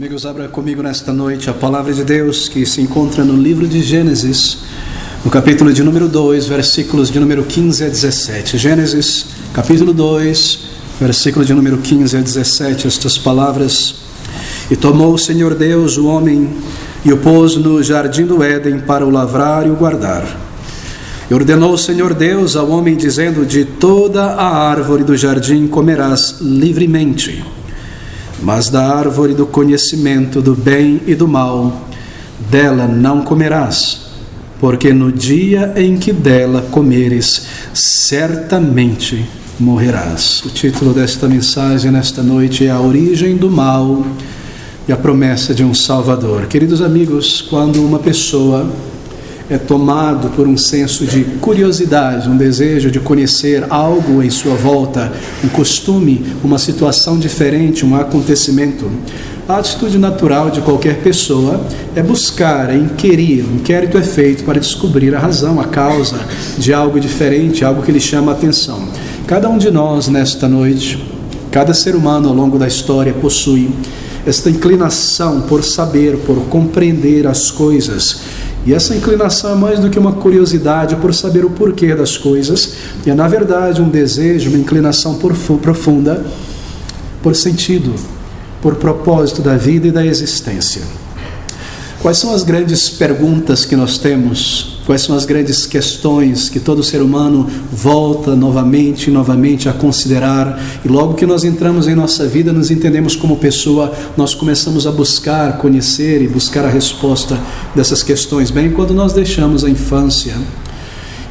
Amigos, abra comigo nesta noite a palavra de Deus que se encontra no livro de Gênesis, no capítulo de número 2, versículos de número 15 a 17. Gênesis, capítulo 2, versículo de número 15 a 17, estas palavras: E tomou o Senhor Deus o homem e o pôs no jardim do Éden para o lavrar e o guardar. E ordenou o Senhor Deus ao homem, dizendo: De toda a árvore do jardim comerás livremente, mas da árvore do conhecimento do bem e do mal, dela não comerás, porque no dia em que dela comeres, certamente morrerás. O título desta mensagem nesta noite é A Origem do Mal e a Promessa de um Salvador. Queridos amigos, quando uma pessoa é tomado por um senso de curiosidade, um desejo de conhecer algo em sua volta, um costume, uma situação diferente, um acontecimento, a atitude natural de qualquer pessoa é buscar, é inquirir. Um inquérito é feito para descobrir a razão, a causa de algo diferente, algo que lhe chama a atenção. Cada um de nós nesta noite, cada ser humano ao longo da história possui esta inclinação por saber, por compreender as coisas. E essa inclinação é mais do que uma curiosidade por saber o porquê das coisas, e é na verdade um desejo, uma inclinação profunda por sentido, por propósito da vida e da existência. Quais são as grandes perguntas que nós temos? Quais são as grandes questões que todo ser humano volta novamente e novamente a considerar? E logo que nós entramos em nossa vida, nos entendemos como pessoa, nós começamos a buscar, conhecer e buscar a resposta dessas questões. Bem, quando nós deixamos a infância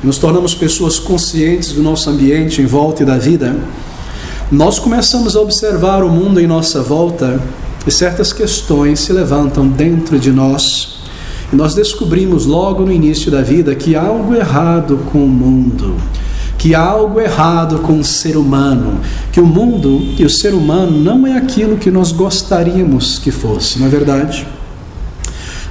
e nos tornamos pessoas conscientes do nosso ambiente em volta e da vida, nós começamos a observar o mundo em nossa volta e certas questões se levantam dentro de nós. E nós descobrimos logo no início da vida que há algo errado com o mundo, que há algo errado com o ser humano, que o mundo e o ser humano não é aquilo que nós gostaríamos que fosse, não é verdade?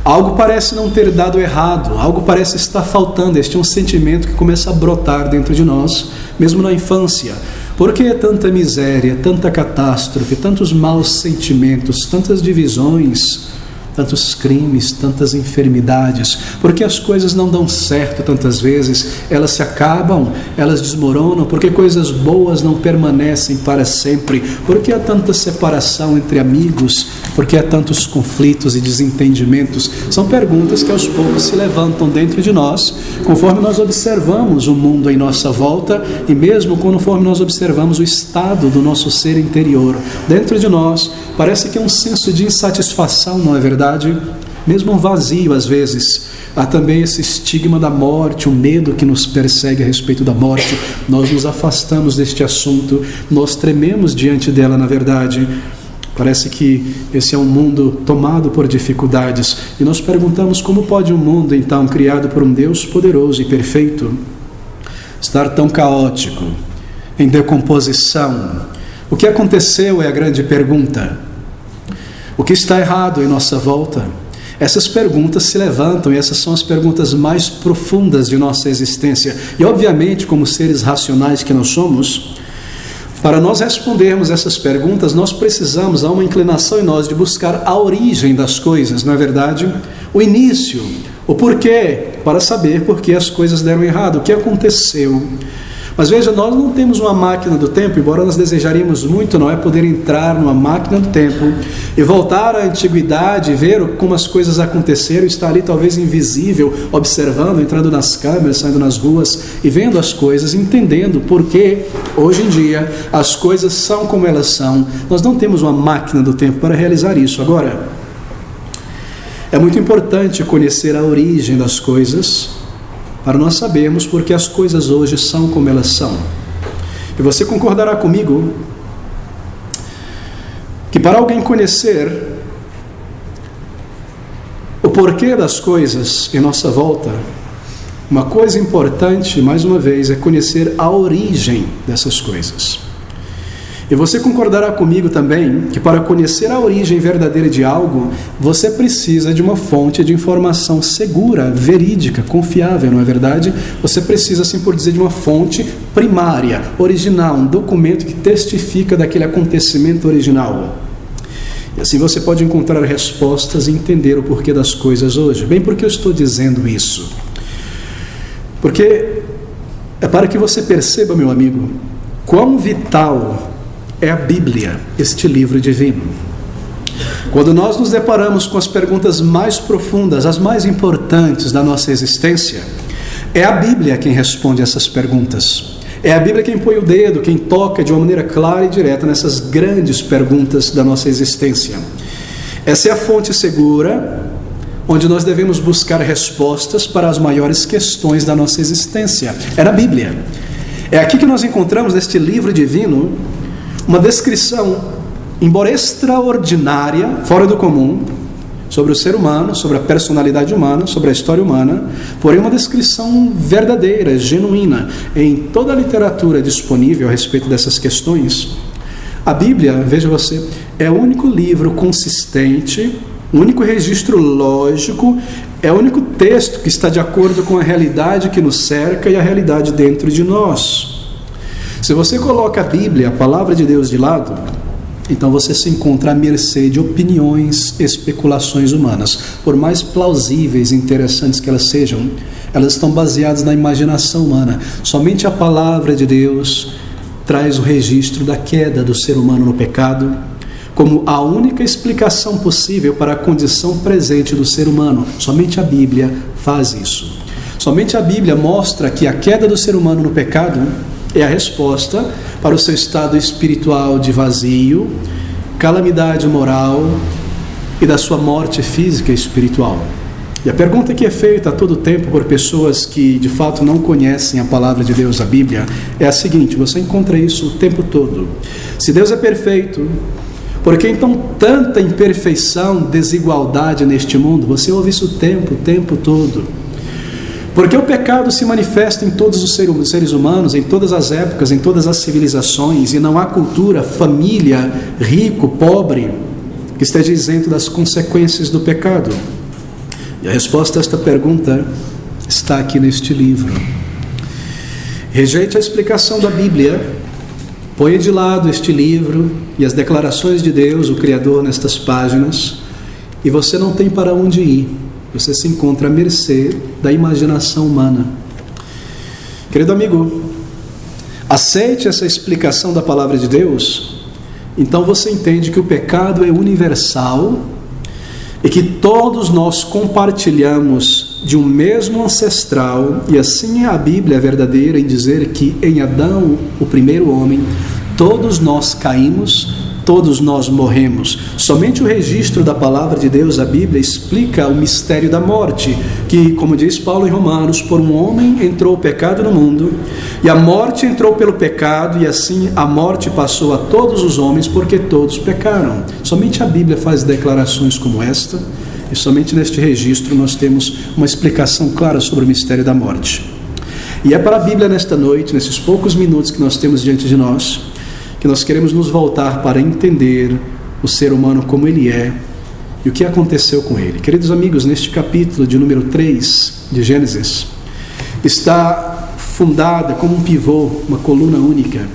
Algo parece não ter dado errado, algo parece estar faltando. Este é um sentimento que começa a brotar dentro de nós, mesmo na infância. Por que tanta miséria, tanta catástrofe, tantos maus sentimentos, tantas divisões, tantos crimes, tantas enfermidades? Porque as coisas não dão certo tantas vezes, elas se acabam, elas desmoronam, porque coisas boas não permanecem para sempre? Porque há tanta separação entre amigos? Porque há tantos conflitos e desentendimentos? São perguntas que aos poucos se levantam dentro de nós, conforme nós observamos o mundo em nossa volta e mesmo conforme nós observamos o estado do nosso ser interior. Dentro de nós parece que é um senso de insatisfação, não é verdade? Mesmo um vazio às vezes. Há também esse estigma da morte, o medo que nos persegue a respeito da morte. Nós nos afastamos deste assunto, nós trememos diante dela, na verdade. Parece que esse é um mundo tomado por dificuldades. E nós perguntamos: como pode um mundo, então, criado por um Deus poderoso e perfeito, estar tão caótico, em decomposição? O que aconteceu é a grande pergunta. O que está errado em nossa volta? Essas perguntas se levantam e essas são as perguntas mais profundas de nossa existência. E obviamente, como seres racionais que nós somos, para nós respondermos essas perguntas, nós precisamos, há uma inclinação em nós de buscar a origem das coisas, não é verdade? O início, o porquê, para saber por que as coisas deram errado, o que aconteceu. Mas veja, nós não temos uma máquina do tempo, embora nós desejaríamos muito, não é, poder entrar numa máquina do tempo e voltar à antiguidade, ver como as coisas aconteceram, estar ali talvez invisível, observando, entrando nas câmeras, saindo nas ruas e vendo as coisas, entendendo por que hoje em dia as coisas são como elas são. Nós não temos uma máquina do tempo para realizar isso. Agora, é muito importante conhecer a origem das coisas, para nós sabermos porque as coisas hoje são como elas são. E você concordará comigo que para alguém conhecer o porquê das coisas em nossa volta, uma coisa importante, mais uma vez, é conhecer a origem dessas coisas. E você concordará comigo também que para conhecer a origem verdadeira de algo, você precisa de uma fonte de informação segura, verídica, confiável, não é verdade? Você precisa, assim por dizer, de uma fonte primária, original, um documento que testifica daquele acontecimento original. E assim você pode encontrar respostas e entender o porquê das coisas hoje. Bem, por que eu estou dizendo isso? Porque é para que você perceba, meu amigo, quão vital é a Bíblia, este livro divino. Quando nós nos deparamos com as perguntas mais profundas, as mais importantes da nossa existência, é a Bíblia quem responde essas perguntas. É a Bíblia quem põe o dedo, quem toca de uma maneira clara e direta nessas grandes perguntas da nossa existência. Essa é a fonte segura onde nós devemos buscar respostas para as maiores questões da nossa existência. É na Bíblia. É aqui que nós encontramos neste livro divino uma descrição, embora extraordinária, fora do comum, sobre o ser humano, sobre a personalidade humana, sobre a história humana, porém uma descrição verdadeira, genuína, em toda a literatura disponível a respeito dessas questões. A Bíblia, veja você, é o único livro consistente, o único registro lógico, é o único texto que está de acordo com a realidade que nos cerca e a realidade dentro de nós. Se você coloca a Bíblia, a palavra de Deus, de lado, então você se encontra à mercê de opiniões, especulações humanas. Por mais plausíveis e interessantes que elas sejam, elas estão baseadas na imaginação humana. Somente a palavra de Deus traz o registro da queda do ser humano no pecado, como a única explicação possível para a condição presente do ser humano. Somente a Bíblia faz isso. Somente a Bíblia mostra que a queda do ser humano no pecado é a resposta para o seu estado espiritual de vazio, calamidade moral e da sua morte física e espiritual. E a pergunta que é feita a todo tempo por pessoas que de fato não conhecem a palavra de Deus, a Bíblia, é a seguinte: você encontra isso o tempo todo. Se Deus é perfeito, por que então tanta imperfeição, desigualdade neste mundo? Você ouve isso o tempo todo. Porque o pecado se manifesta em todos os seres humanos, em todas as épocas, em todas as civilizações, e não há cultura, família, rico, pobre, que esteja isento das consequências do pecado. E a resposta a esta pergunta está aqui neste livro. Rejeite a explicação da Bíblia, ponha de lado este livro e as declarações de Deus, o Criador, nestas páginas, e você não tem para onde ir. Você se encontra à mercê da imaginação humana. Querido amigo, aceite essa explicação da palavra de Deus, então você entende que o pecado é universal e que todos nós compartilhamos de um mesmo ancestral, e assim é a Bíblia verdadeira em dizer que em Adão, o primeiro homem, todos nós caímos, todos nós morremos. Somente o registro da palavra de Deus, a Bíblia, explica o mistério da morte, que, como diz Paulo em Romanos, por um homem entrou o pecado no mundo, e a morte entrou pelo pecado, e assim a morte passou a todos os homens, porque todos pecaram. Somente a Bíblia faz declarações como esta, e somente neste registro nós temos uma explicação clara sobre o mistério da morte. E é para a Bíblia nesta noite, nesses poucos minutos que nós temos diante de nós, que nós queremos nos voltar para entender o ser humano como ele é e o que aconteceu com ele. Queridos amigos, neste capítulo de número 3 de Gênesis, está fundada como um pivô, uma coluna única,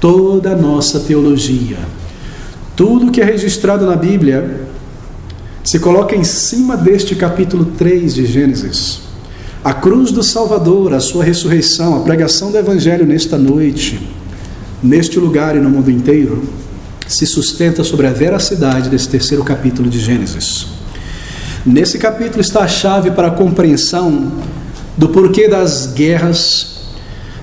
toda a nossa teologia. Tudo que é registrado na Bíblia se coloca em cima deste capítulo 3 de Gênesis. A cruz do Salvador, a sua ressurreição, a pregação do Evangelho nesta noite, neste lugar e no mundo inteiro, se sustenta sobre a veracidade desse terceiro capítulo de Gênesis. Nesse capítulo está a chave para a compreensão do porquê das guerras,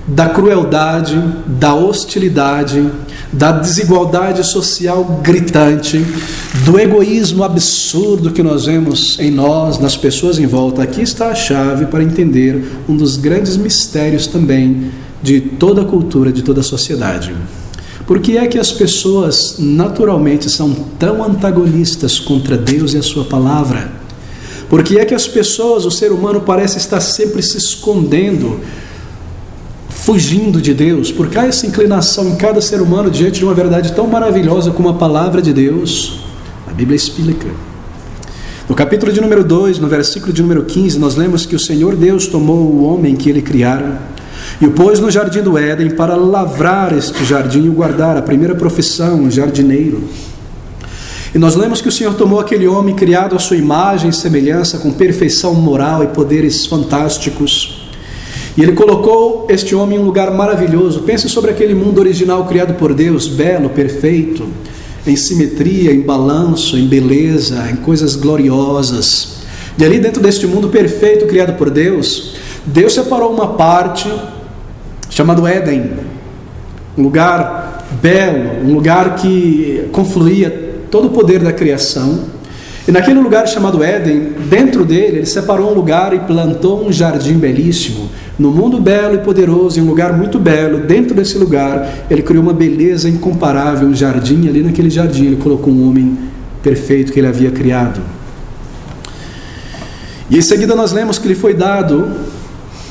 da crueldade, da hostilidade, da desigualdade social gritante, do egoísmo absurdo que nós vemos em nós, nas pessoas em volta. Aqui está a chave para entender um dos grandes mistérios também de toda a cultura, de toda a sociedade. Por que é que as pessoas naturalmente são tão antagonistas contra Deus e a sua palavra? Por que é que as pessoas, o ser humano parece estar sempre se escondendo, fugindo de Deus? Por que há essa inclinação em cada ser humano diante de uma verdade tão maravilhosa como a palavra de Deus? A Bíblia explica. No capítulo de número 2, no versículo de número 15, nós lemos que o Senhor Deus tomou o homem que ele criara e o pôs no jardim do Éden para lavrar este jardim e o guardar. A primeira profissão, jardineiro. E nós lemos que o Senhor tomou aquele homem criado à sua imagem e semelhança, com perfeição moral e poderes fantásticos, e Ele colocou este homem em um lugar maravilhoso. Pense sobre aquele mundo original criado por Deus, belo, perfeito, em simetria, em balanço, em beleza, em coisas gloriosas. E ali dentro deste mundo perfeito criado por Deus, Deus separou uma parte chamado Éden, um lugar belo, um lugar que confluía todo o poder da criação. E naquele lugar chamado Éden, dentro dele, Ele separou um lugar e plantou um jardim belíssimo. No mundo belo e poderoso, em um lugar muito belo, dentro desse lugar, Ele criou uma beleza incomparável, um jardim. Ali naquele jardim Ele colocou um homem perfeito que Ele havia criado. E em seguida nós lemos que Ele foi dado,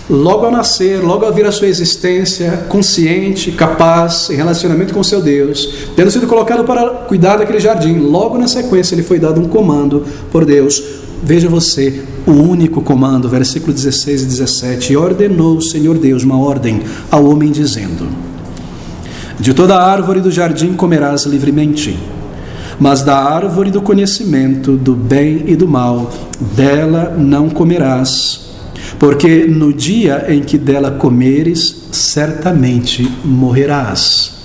logo ao nascer, logo ao vir a sua existência, consciente, capaz, em relacionamento com seu Deus, tendo sido colocado para cuidar daquele jardim, logo na sequência Ele foi dado um comando por Deus. Veja você, o único comando, versículo 16 e 17: e ordenou o Senhor Deus uma ordem ao homem, dizendo: de toda a árvore do jardim comerás livremente, mas da árvore do conhecimento do bem e do mal, dela não comerás, porque no dia em que dela comeres, certamente morrerás.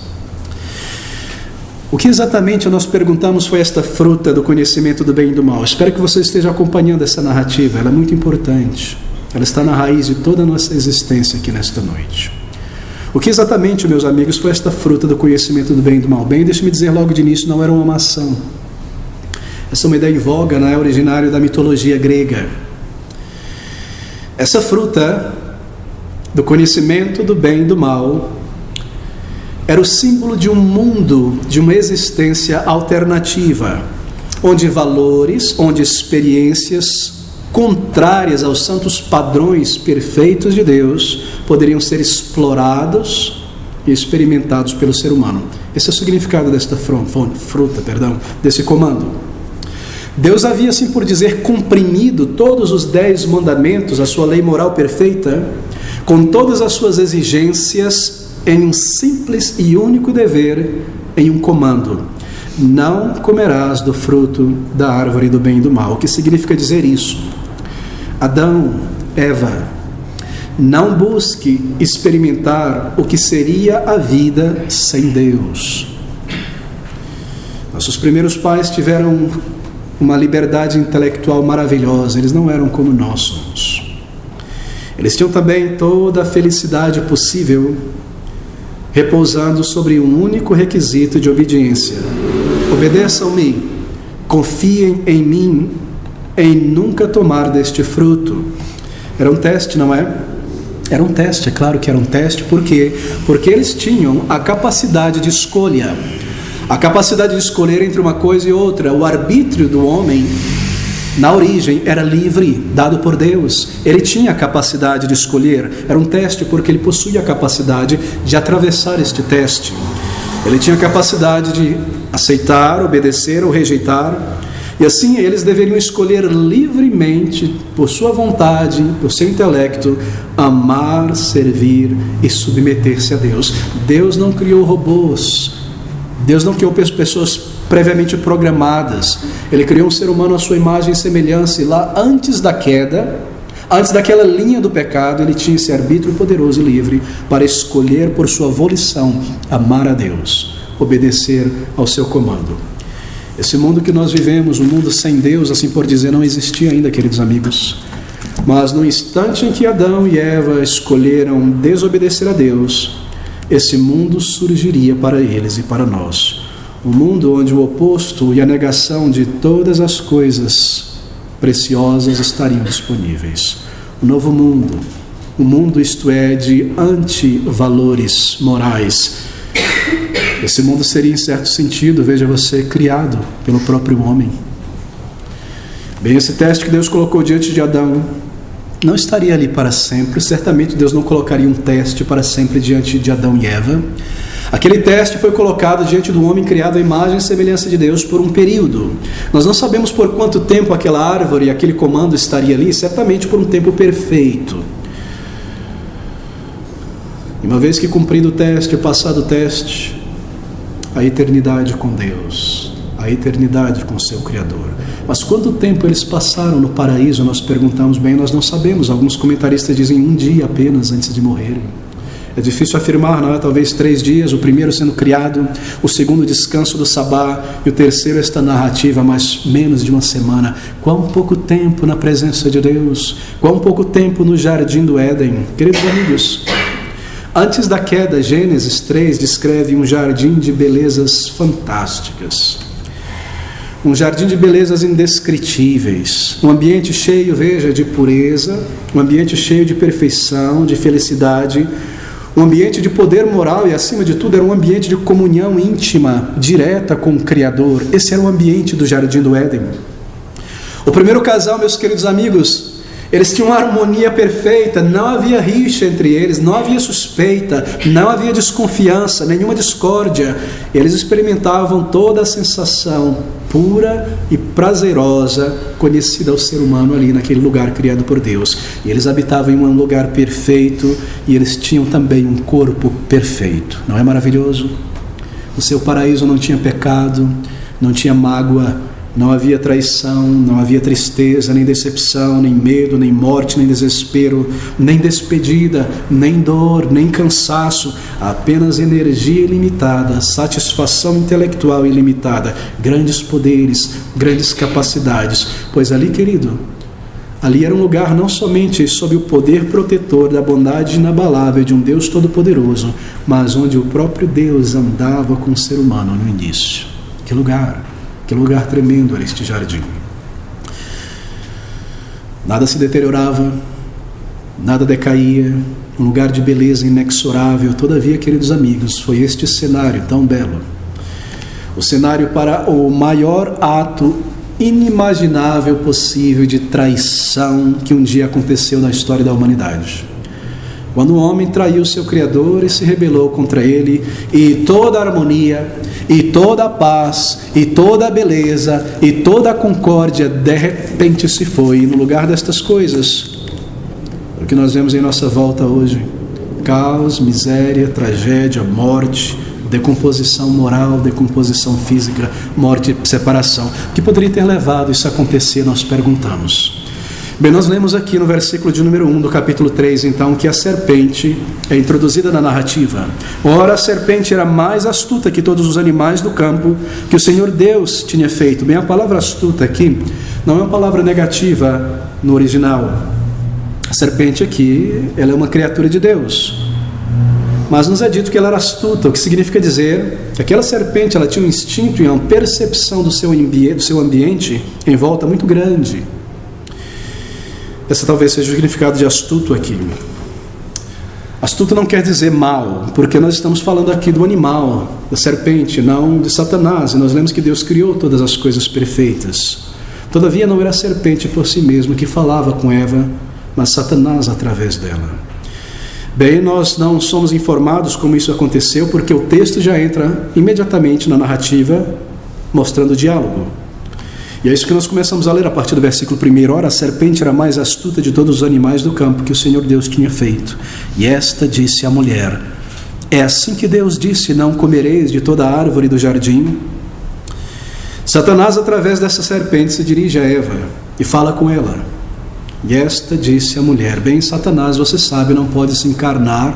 O que exatamente nós perguntamos foi esta fruta do conhecimento do bem e do mal? Espero que você esteja acompanhando essa narrativa, ela é muito importante. Ela está na raiz de toda a nossa existência aqui nesta noite. O que exatamente, meus amigos, foi esta fruta do conhecimento do bem e do mal? Bem, deixe-me dizer logo de início, não era uma maçã. Essa é uma ideia em voga, é originária da mitologia grega. Essa fruta do conhecimento do bem e do mal era o símbolo de um mundo, de uma existência alternativa, onde valores, onde experiências contrárias aos santos padrões perfeitos de Deus poderiam ser explorados e experimentados pelo ser humano. Esse é o significado desta desse comando. Deus havia, assim por dizer, comprimido todos os 10 mandamentos, a sua lei moral perfeita, com todas as suas exigências, em um simples e único dever, em um comando: não comerás do fruto da árvore do bem e do mal. O que significa dizer isso? Adão, Eva, não busque experimentar o que seria a vida sem Deus. Nossos primeiros pais tiveram uma liberdade intelectual maravilhosa, eles não eram como nós somos. Eles tinham também toda a felicidade possível repousando sobre um único requisito de obediência: obedeçam-me, confiem em mim, em nunca tomar deste fruto. Era um teste, não é? Era um teste, é claro que era um teste. Por quê? Porque eles tinham a capacidade de escolha, a capacidade de escolher entre uma coisa e outra. O arbítrio do homem, na origem, era livre, dado por Deus. Ele tinha a capacidade de escolher. Era um teste porque ele possuía a capacidade de atravessar este teste. Ele tinha a capacidade de aceitar, obedecer ou rejeitar. E assim eles deveriam escolher livremente, por sua vontade, por seu intelecto, amar, servir e submeter-se a Deus. Deus não criou robôs. Deus não criou pessoas previamente programadas. Ele criou um ser humano à sua imagem e semelhança, e lá antes da queda, antes daquela linha do pecado, ele tinha esse arbítrio poderoso e livre para escolher por sua volição amar a Deus, obedecer ao seu comando. Esse mundo que nós vivemos, um mundo sem Deus, assim por dizer, não existia ainda, queridos amigos. Mas no instante em que Adão e Eva escolheram desobedecer a Deus, esse mundo surgiria para eles e para nós. Um mundo onde o oposto e a negação de todas as coisas preciosas estariam disponíveis. Um novo mundo, um mundo, isto é, de antivalores morais. Esse mundo seria, em certo sentido, veja você, criado pelo próprio homem. Bem, esse teste que Deus colocou diante de Adão não estaria ali para sempre. Certamente Deus não colocaria um teste para sempre diante de Adão e Eva. Aquele teste foi colocado diante do homem criado à imagem e semelhança de Deus por um período. Nós não sabemos por quanto tempo aquela árvore, aquele comando estaria ali, certamente por um tempo perfeito. E uma vez que cumprido o teste, passado o teste, a eternidade com Deus, a eternidade com seu Criador. Mas quanto tempo eles passaram no paraíso? Nós perguntamos, bem, nós não sabemos. Alguns comentaristas dizem 1 dia apenas antes de morrerem. É difícil afirmar, não é? Talvez 3 dias, o primeiro sendo criado, o segundo descanso do sabá e o terceiro esta narrativa, mas menos de 1 semana. Quão pouco tempo na presença de Deus, quão pouco tempo no jardim do Éden. Queridos amigos, antes da queda, Gênesis 3 descreve um jardim de belezas fantásticas. Um jardim de belezas indescritíveis, um ambiente cheio, veja, de pureza, um ambiente cheio de perfeição, de felicidade, um ambiente de poder moral e, acima de tudo, era um ambiente de comunhão íntima, direta com o Criador. Esse era o ambiente do jardim do Éden. O primeiro casal, meus queridos amigos, eles tinham uma harmonia perfeita, não havia rixa entre eles, não havia suspeita, não havia desconfiança, nenhuma discórdia. Eles experimentavam toda a sensação pura e prazerosa conhecida ao ser humano ali naquele lugar criado por Deus. E eles habitavam em um lugar perfeito e eles tinham também um corpo perfeito. Não é maravilhoso? O seu paraíso não tinha pecado, não tinha mágoa, não havia traição, não havia tristeza, nem decepção, nem medo, nem morte, nem desespero, nem despedida, nem dor, nem cansaço, apenas energia ilimitada, satisfação intelectual ilimitada, grandes poderes, grandes capacidades. Pois ali, querido, ali era um lugar não somente sob o poder protetor da bondade inabalável de um Deus Todo-Poderoso, mas onde o próprio Deus andava com o ser humano no início. Que lugar! Que lugar tremendo era este jardim. Nada se deteriorava, nada decaía, um lugar de beleza inexorável. Todavia, queridos amigos, foi este cenário tão belo, o cenário para o maior ato inimaginável possível de traição que um dia aconteceu na história da humanidade. Quando o homem traiu seu Criador e se rebelou contra ele, e toda a harmonia, e toda a paz, e toda a beleza, e toda a concórdia, de repente se foi. E no lugar destas coisas, o que nós vemos em nossa volta hoje: caos, miséria, tragédia, morte, decomposição moral, decomposição física, morte e separação. O que poderia ter levado isso a acontecer, nós perguntamos. Bem, nós lemos aqui no versículo de número 1 do capítulo 3, então, que a serpente é introduzida na narrativa. Ora, a serpente era mais astuta que todos os animais do campo que o Senhor Deus tinha feito. Bem, a palavra astuta aqui não é uma palavra negativa no original. A serpente aqui, ela é uma criatura de Deus. Mas nos é dito que ela era astuta, o que significa dizer que aquela serpente, ela tinha um instinto e uma percepção do seu ambiente em volta muito grande. Esse talvez seja o significado de astuto aqui. Astuto não quer dizer mal, porque nós estamos falando aqui do animal, da serpente, não de Satanás. E nós lemos que Deus criou todas as coisas perfeitas. Todavia não era a serpente por si mesma que falava com Eva, mas Satanás através dela. Bem, nós não somos informados como isso aconteceu, porque o texto já entra imediatamente na narrativa, mostrando o diálogo. E é isso que nós começamos a ler a partir do versículo 1. Ora, a serpente era a mais astuta de todos os animais do campo que o Senhor Deus tinha feito. E esta disse à mulher: é assim que Deus disse, não comereis de toda a árvore do jardim? Satanás, através dessa serpente, se dirige a Eva e fala com ela. E esta disse à mulher: bem, Satanás, você sabe, não pode se encarnar,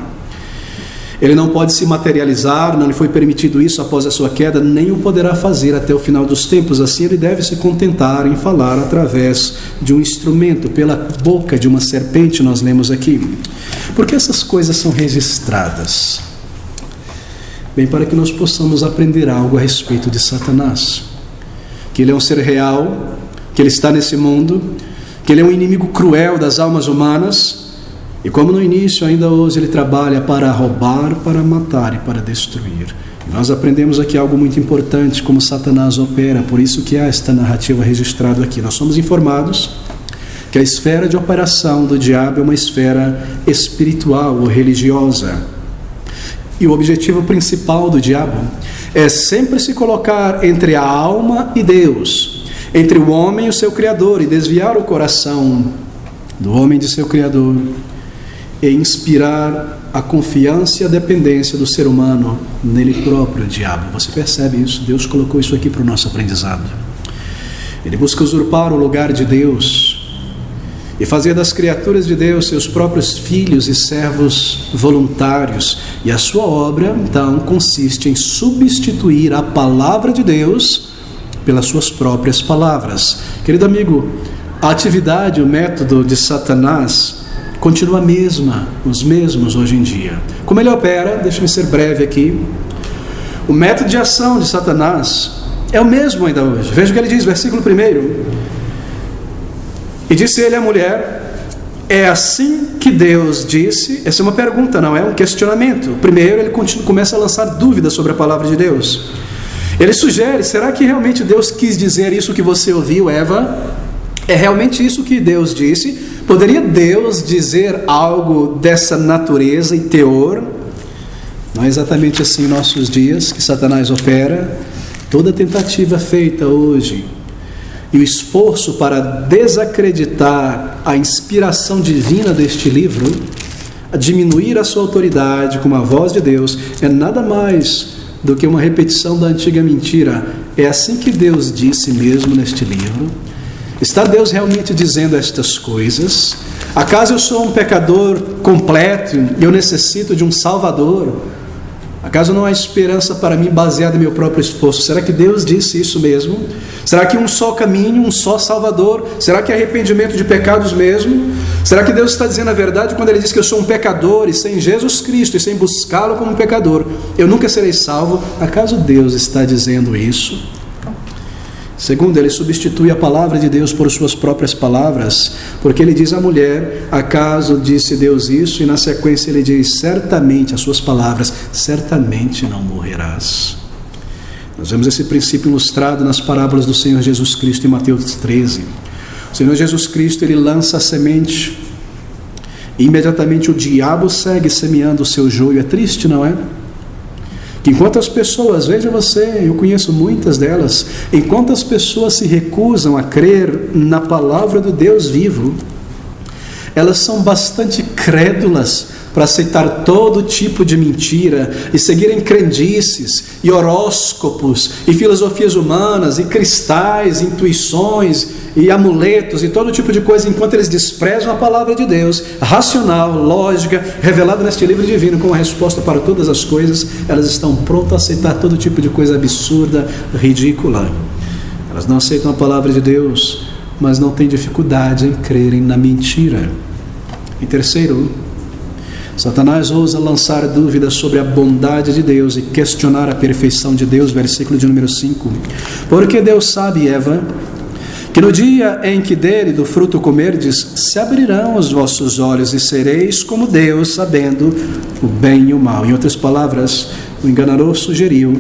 ele não pode se materializar, não lhe foi permitido isso após a sua queda, nem o poderá fazer até o final dos tempos. Assim ele deve se contentar em falar através de um instrumento, pela boca de uma serpente, nós lemos aqui. Por que essas coisas são registradas? Bem, para que nós possamos aprender algo a respeito de Satanás. Que ele é um ser real, que ele está nesse mundo, que ele é um inimigo cruel das almas humanas. E como no início, ainda hoje ele trabalha para roubar, para matar e para destruir. E nós aprendemos aqui algo muito importante, como Satanás opera, por isso que há esta narrativa registrada aqui. Nós somos informados que a esfera de operação do diabo é uma esfera espiritual ou religiosa. E o objetivo principal do diabo é sempre se colocar entre a alma e Deus, entre o homem e o seu Criador, e desviar o coração do homem de seu Criador, e inspirar a confiança e a dependência do ser humano nele próprio, o diabo. Você percebe isso? Deus colocou isso aqui para o nosso aprendizado. Ele busca usurpar o lugar de Deus e fazer das criaturas de Deus seus próprios filhos e servos voluntários. E a sua obra, então, consiste em substituir a palavra de Deus pelas suas próprias palavras. Querido amigo, a atividade, o método de Satanás continua a mesma, os mesmos hoje em dia. Como ele opera, deixa-me ser breve aqui, o método de ação de Satanás é o mesmo ainda hoje. Veja o que ele diz, versículo 1. E disse ele à mulher: é assim que Deus disse. Essa é uma pergunta, não é um questionamento. Primeiro ele começa a lançar dúvidas sobre a palavra de Deus. Ele sugere: será que realmente Deus quis dizer isso que você ouviu, Eva? É realmente isso que Deus disse? Poderia Deus dizer algo dessa natureza e teor? Não é exatamente assim em nossos dias que Satanás opera. Toda tentativa feita hoje e o esforço para desacreditar a inspiração divina deste livro, a diminuir a sua autoridade como a voz de Deus, é nada mais do que uma repetição da antiga mentira. É assim que Deus disse mesmo neste livro. Está Deus realmente dizendo estas coisas? Acaso eu sou um pecador completo e eu necessito de um Salvador? Acaso não há esperança para mim baseada em meu próprio esforço? Será que Deus disse isso mesmo? Será que um só caminho, um só Salvador? Será que é arrependimento de pecados mesmo? Será que Deus está dizendo a verdade quando Ele diz que eu sou um pecador e sem Jesus Cristo e sem buscá-lo como um pecador eu nunca serei salvo? Acaso Deus está dizendo isso? Segundo, ele substitui a palavra de Deus por suas próprias palavras, porque ele diz à mulher: acaso disse Deus isso? E na sequência ele diz: certamente, as suas palavras, certamente não morrerás. Nós vemos esse princípio ilustrado nas parábolas do Senhor Jesus Cristo em Mateus 13. O Senhor Jesus Cristo, ele lança a semente e imediatamente o diabo segue semeando o seu joio. É triste, não é? Enquanto as pessoas, veja você, eu conheço muitas delas, enquanto as pessoas se recusam a crer na palavra do Deus vivo, elas são bastante crédulas para aceitar todo tipo de mentira e seguirem crendices e horóscopos e filosofias humanas e cristais, intuições e amuletos e todo tipo de coisa, enquanto eles desprezam a palavra de Deus, racional, lógica, revelada neste livro divino como a resposta para todas as coisas. Elas estão prontas a aceitar todo tipo de coisa absurda, ridícula. Elas não aceitam a palavra de Deus, mas não têm dificuldade em crerem na mentira. Em terceiro, Satanás ousa lançar dúvidas sobre a bondade de Deus e questionar a perfeição de Deus, versículo de número 5. Porque Deus sabe, Eva, que no dia em que dele do fruto comerdes, se abrirão os vossos olhos e sereis como Deus, sabendo o bem e o mal. Em outras palavras, o enganador sugeriu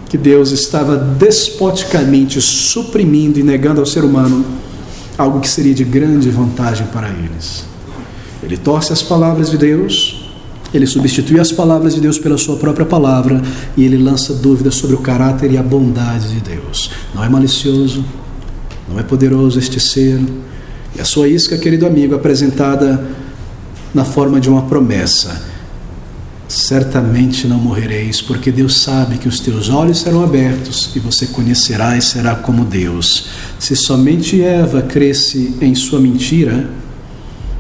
que Deus estava despoticamente suprimindo e negando ao ser humano algo que seria de grande vantagem para eles. Ele torce as palavras de Deus, ele substitui as palavras de Deus pela sua própria palavra e ele lança dúvidas sobre o caráter e a bondade de Deus. Não é malicioso, não é poderoso este ser, e a sua isca, querido amigo, apresentada na forma de uma promessa: certamente não morrereis, porque Deus sabe que os teus olhos serão abertos e você conhecerá e será como Deus. Se somente Eva cresce em sua mentira,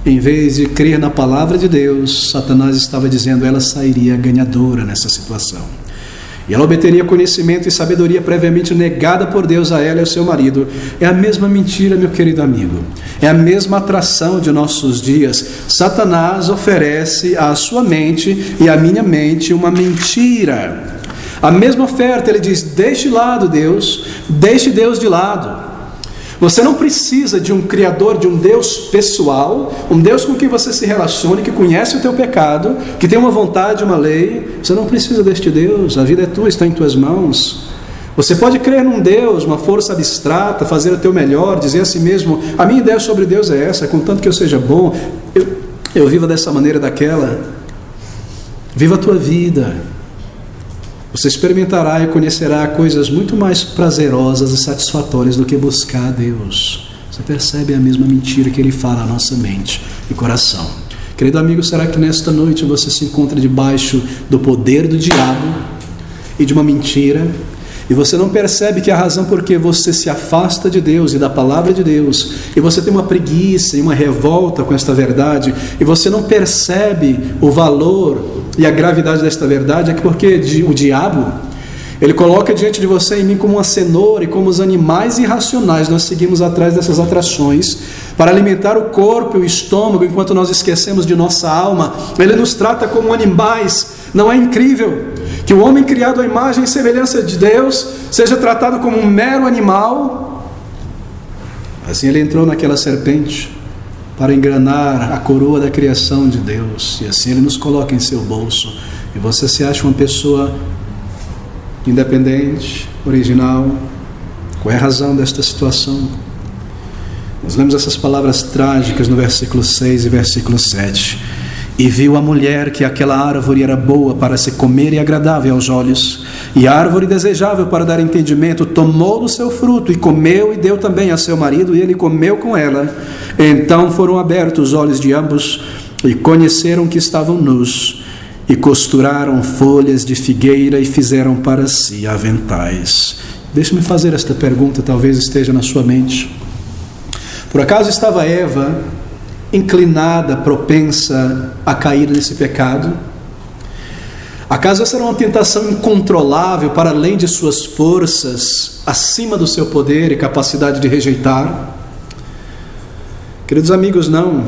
em vez de crer na palavra de Deus, Satanás estava dizendo ela sairia ganhadora nessa situação. E ela obteria conhecimento e sabedoria previamente negada por Deus a ela e ao seu marido. É a mesma mentira, meu querido amigo. É a mesma atração de nossos dias. Satanás oferece à sua mente e à minha mente uma mentira. A mesma oferta, ele diz: deixe de lado Deus, deixe Deus de lado. Você não precisa de um Criador, de um Deus pessoal, um Deus com quem você se relacione, que conhece o teu pecado, que tem uma vontade, uma lei. Você não precisa deste Deus, a vida é tua, está em tuas mãos. Você pode crer num Deus, uma força abstrata, fazer o teu melhor, dizer a si mesmo: a minha ideia sobre Deus é essa, contanto que eu seja bom, eu vivo dessa maneira, daquela. Viva a tua vida. Você experimentará e conhecerá coisas muito mais prazerosas e satisfatórias do que buscar a Deus. Você percebe a mesma mentira que ele fala à nossa mente e coração. Querido amigo, será que nesta noite você se encontra debaixo do poder do diabo e de uma mentira? E você não percebe que a razão por que você se afasta de Deus e da palavra de Deus, e você tem uma preguiça e uma revolta com esta verdade, e você não percebe o valor e a gravidade desta verdade, é que porque o diabo, ele coloca diante de você e em mim como uma cenoura, e como os animais irracionais, nós seguimos atrás dessas atrações, para alimentar o corpo e o estômago, enquanto nós esquecemos de nossa alma. Ele nos trata como animais. Não é incrível que o homem criado à imagem e semelhança de Deus seja tratado como um mero animal? Assim ele entrou naquela serpente para enganar a coroa da criação de Deus, e assim ele nos coloca em seu bolso, e você se acha uma pessoa independente, original. Qual é a razão desta situação? Nós lemos essas palavras trágicas no versículo 6 e versículo 7. E viu a mulher que aquela árvore era boa para se comer e agradável aos olhos, e árvore desejável para dar entendimento, tomou do seu fruto e comeu, e deu também a seu marido, e ele comeu com ela. Então foram abertos os olhos de ambos, e conheceram que estavam nus, e costuraram folhas de figueira e fizeram para si aventais. Deixe-me fazer esta pergunta, talvez esteja na sua mente. Por acaso estava Eva inclinada, propensa a cair nesse pecado? Acaso essa era uma tentação incontrolável para além de suas forças, acima do seu poder e capacidade de rejeitar? Queridos amigos, não.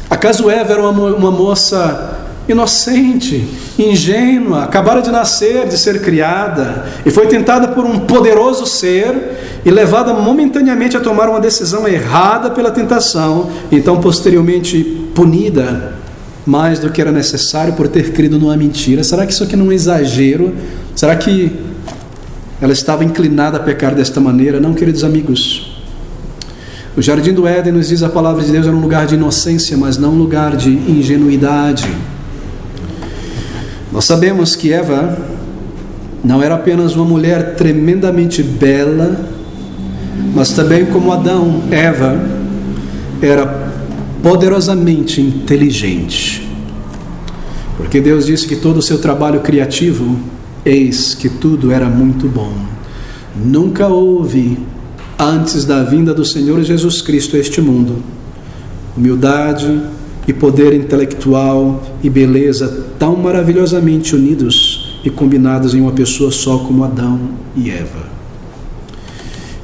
Acaso Eva era uma moça inocente, ingênua, acabara de nascer, de ser criada, e foi tentada por um poderoso ser e levada momentaneamente a tomar uma decisão errada pela tentação, então posteriormente punida mais do que era necessário por ter crido numa mentira? Será que isso aqui não é um exagero? Será que ela estava inclinada a pecar desta maneira? Não, queridos amigos. O jardim do Éden, nos diz a palavra de Deus, era um lugar de inocência, mas não um lugar de ingenuidade. Nós sabemos que Eva não era apenas uma mulher tremendamente bela, mas também, como Adão, Eva era poderosamente inteligente. Porque Deus disse que todo o seu trabalho criativo, eis que tudo era muito bom. Nunca houve, antes da vinda do Senhor Jesus Cristo a este mundo, humildade e poder intelectual e beleza tão maravilhosamente unidos e combinados em uma pessoa só como Adão e Eva.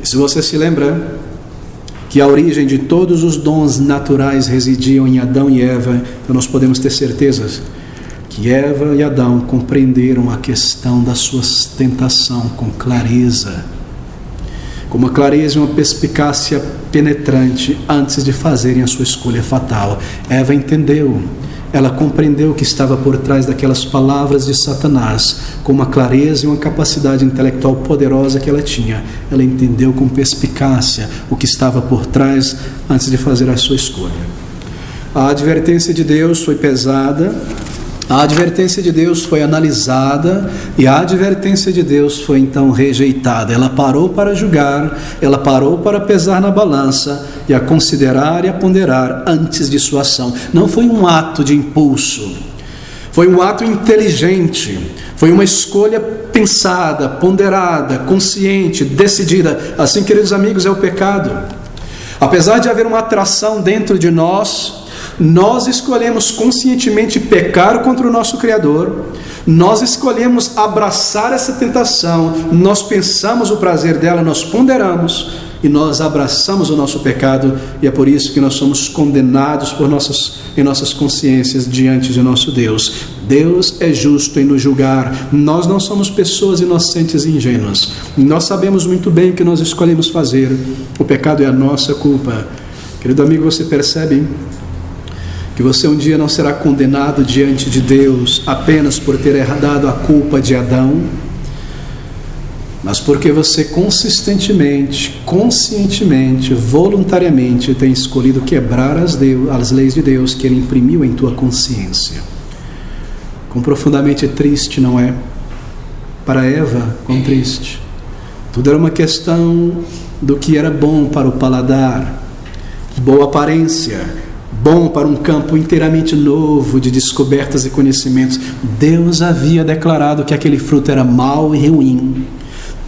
E se você se lembra que a origem de todos os dons naturais residiam em Adão e Eva, então nós podemos ter certeza que Eva e Adão compreenderam a questão da sua tentação com clareza, com uma clareza e uma perspicácia penetrante antes de fazerem a sua escolha fatal. Eva entendeu, ela compreendeu o que estava por trás daquelas palavras de Satanás, com uma clareza e uma capacidade intelectual poderosa que ela tinha. Ela entendeu com perspicácia o que estava por trás antes de fazer a sua escolha. A advertência de Deus foi pesada, a advertência de Deus foi analisada, e a advertência de Deus foi então rejeitada. Ela parou para julgar, ela parou para pesar na balança e a considerar e a ponderar antes de sua ação. Não foi um ato de impulso, foi um ato inteligente, foi uma escolha pensada, ponderada, consciente, decidida. Assim, queridos amigos, é o pecado. Apesar de haver uma atração dentro de nós escolhemos conscientemente pecar contra o nosso Criador, nós escolhemos abraçar essa tentação, nós pensamos o prazer dela, nós ponderamos e nós abraçamos o nosso pecado, e é por isso que nós somos condenados em nossas consciências diante de nosso Deus. Deus é justo em nos julgar. Nós não somos pessoas inocentes e ingênuas, nós sabemos muito bem o que nós escolhemos fazer. O pecado é a nossa culpa. Querido amigo, você percebe que você um dia não será condenado diante de Deus apenas por ter herdado a culpa de Adão, mas porque você consistentemente, conscientemente, voluntariamente tem escolhido quebrar as leis de Deus que Ele imprimiu em tua consciência. Quão profundamente triste, não é? Para Eva, quão triste. Tudo era uma questão do que era bom para o paladar, boa aparência, bom para um campo inteiramente novo de descobertas e conhecimentos. Deus havia declarado que aquele fruto era mau e ruim,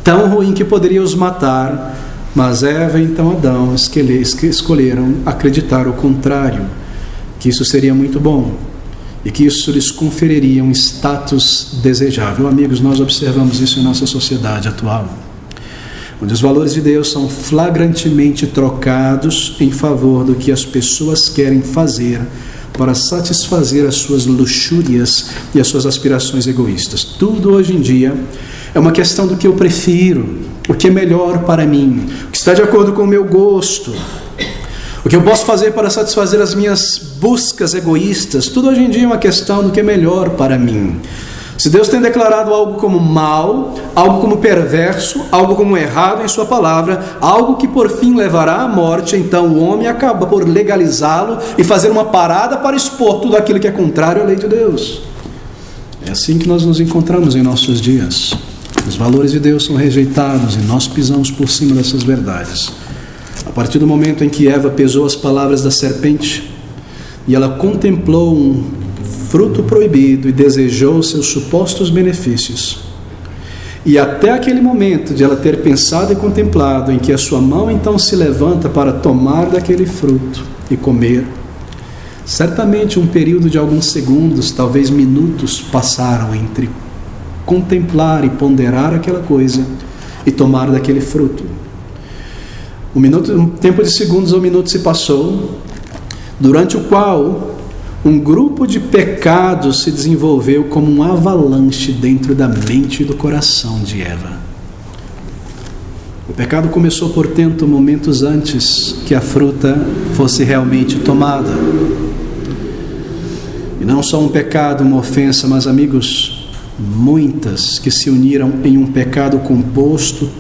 tão ruim que poderia os matar, mas Eva e então Adão escolheram acreditar o contrário, que isso seria muito bom e que isso lhes conferiria um status desejável. Amigos, nós observamos isso em nossa sociedade atual, onde os valores de Deus são flagrantemente trocados em favor do que as pessoas querem fazer para satisfazer as suas luxúrias e as suas aspirações egoístas. Tudo hoje em dia é uma questão do que eu prefiro, o que é melhor para mim, o que está de acordo com o meu gosto, o que eu posso fazer para satisfazer as minhas buscas egoístas. Tudo hoje em dia é uma questão do que é melhor para mim. Se Deus tem declarado algo como mal, algo como perverso, algo como errado em sua palavra, algo que por fim levará à morte, então o homem acaba por legalizá-lo e fazer uma parada para expor tudo aquilo que é contrário à lei de Deus. É assim que nós nos encontramos em nossos dias. Os valores de Deus são rejeitados e nós pisamos por cima dessas verdades. A partir do momento em que Eva pesou as palavras da serpente e ela contemplou um fruto proibido e desejou seus supostos benefícios, e até aquele momento de ela ter pensado e contemplado em que a sua mão então se levanta para tomar daquele fruto e comer, certamente um período de alguns segundos, talvez minutos, passaram entre contemplar e ponderar aquela coisa e tomar daquele fruto. Um tempo de segundos ou minutos se passou, durante o qual um grupo de pecados se desenvolveu como um avalanche dentro da mente e do coração de Eva. O pecado começou, portanto, momentos antes que a fruta fosse realmente tomada. E não só um pecado, uma ofensa, mas, amigos, muitas que se uniram em um pecado composto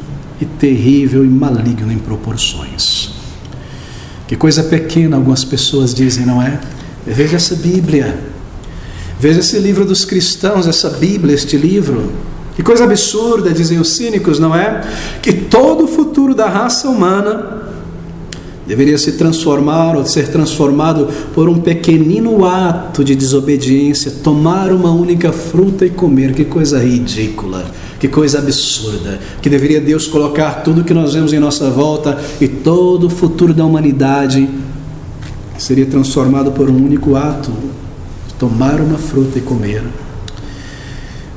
e terrível e maligno em proporções. Que coisa pequena, algumas pessoas dizem, não é? Veja essa Bíblia, veja esse livro dos cristãos, essa Bíblia, este livro. Que coisa absurda, dizem os cínicos, não é? Que todo o futuro da raça humana deveria se transformar ou ser transformado por um pequenino ato de desobediência, tomar uma única fruta e comer. Que coisa ridícula, que coisa absurda, que deveria Deus colocar tudo que nós vemos em nossa volta e todo o futuro da humanidade seria transformado por um único ato, tomar uma fruta e comer.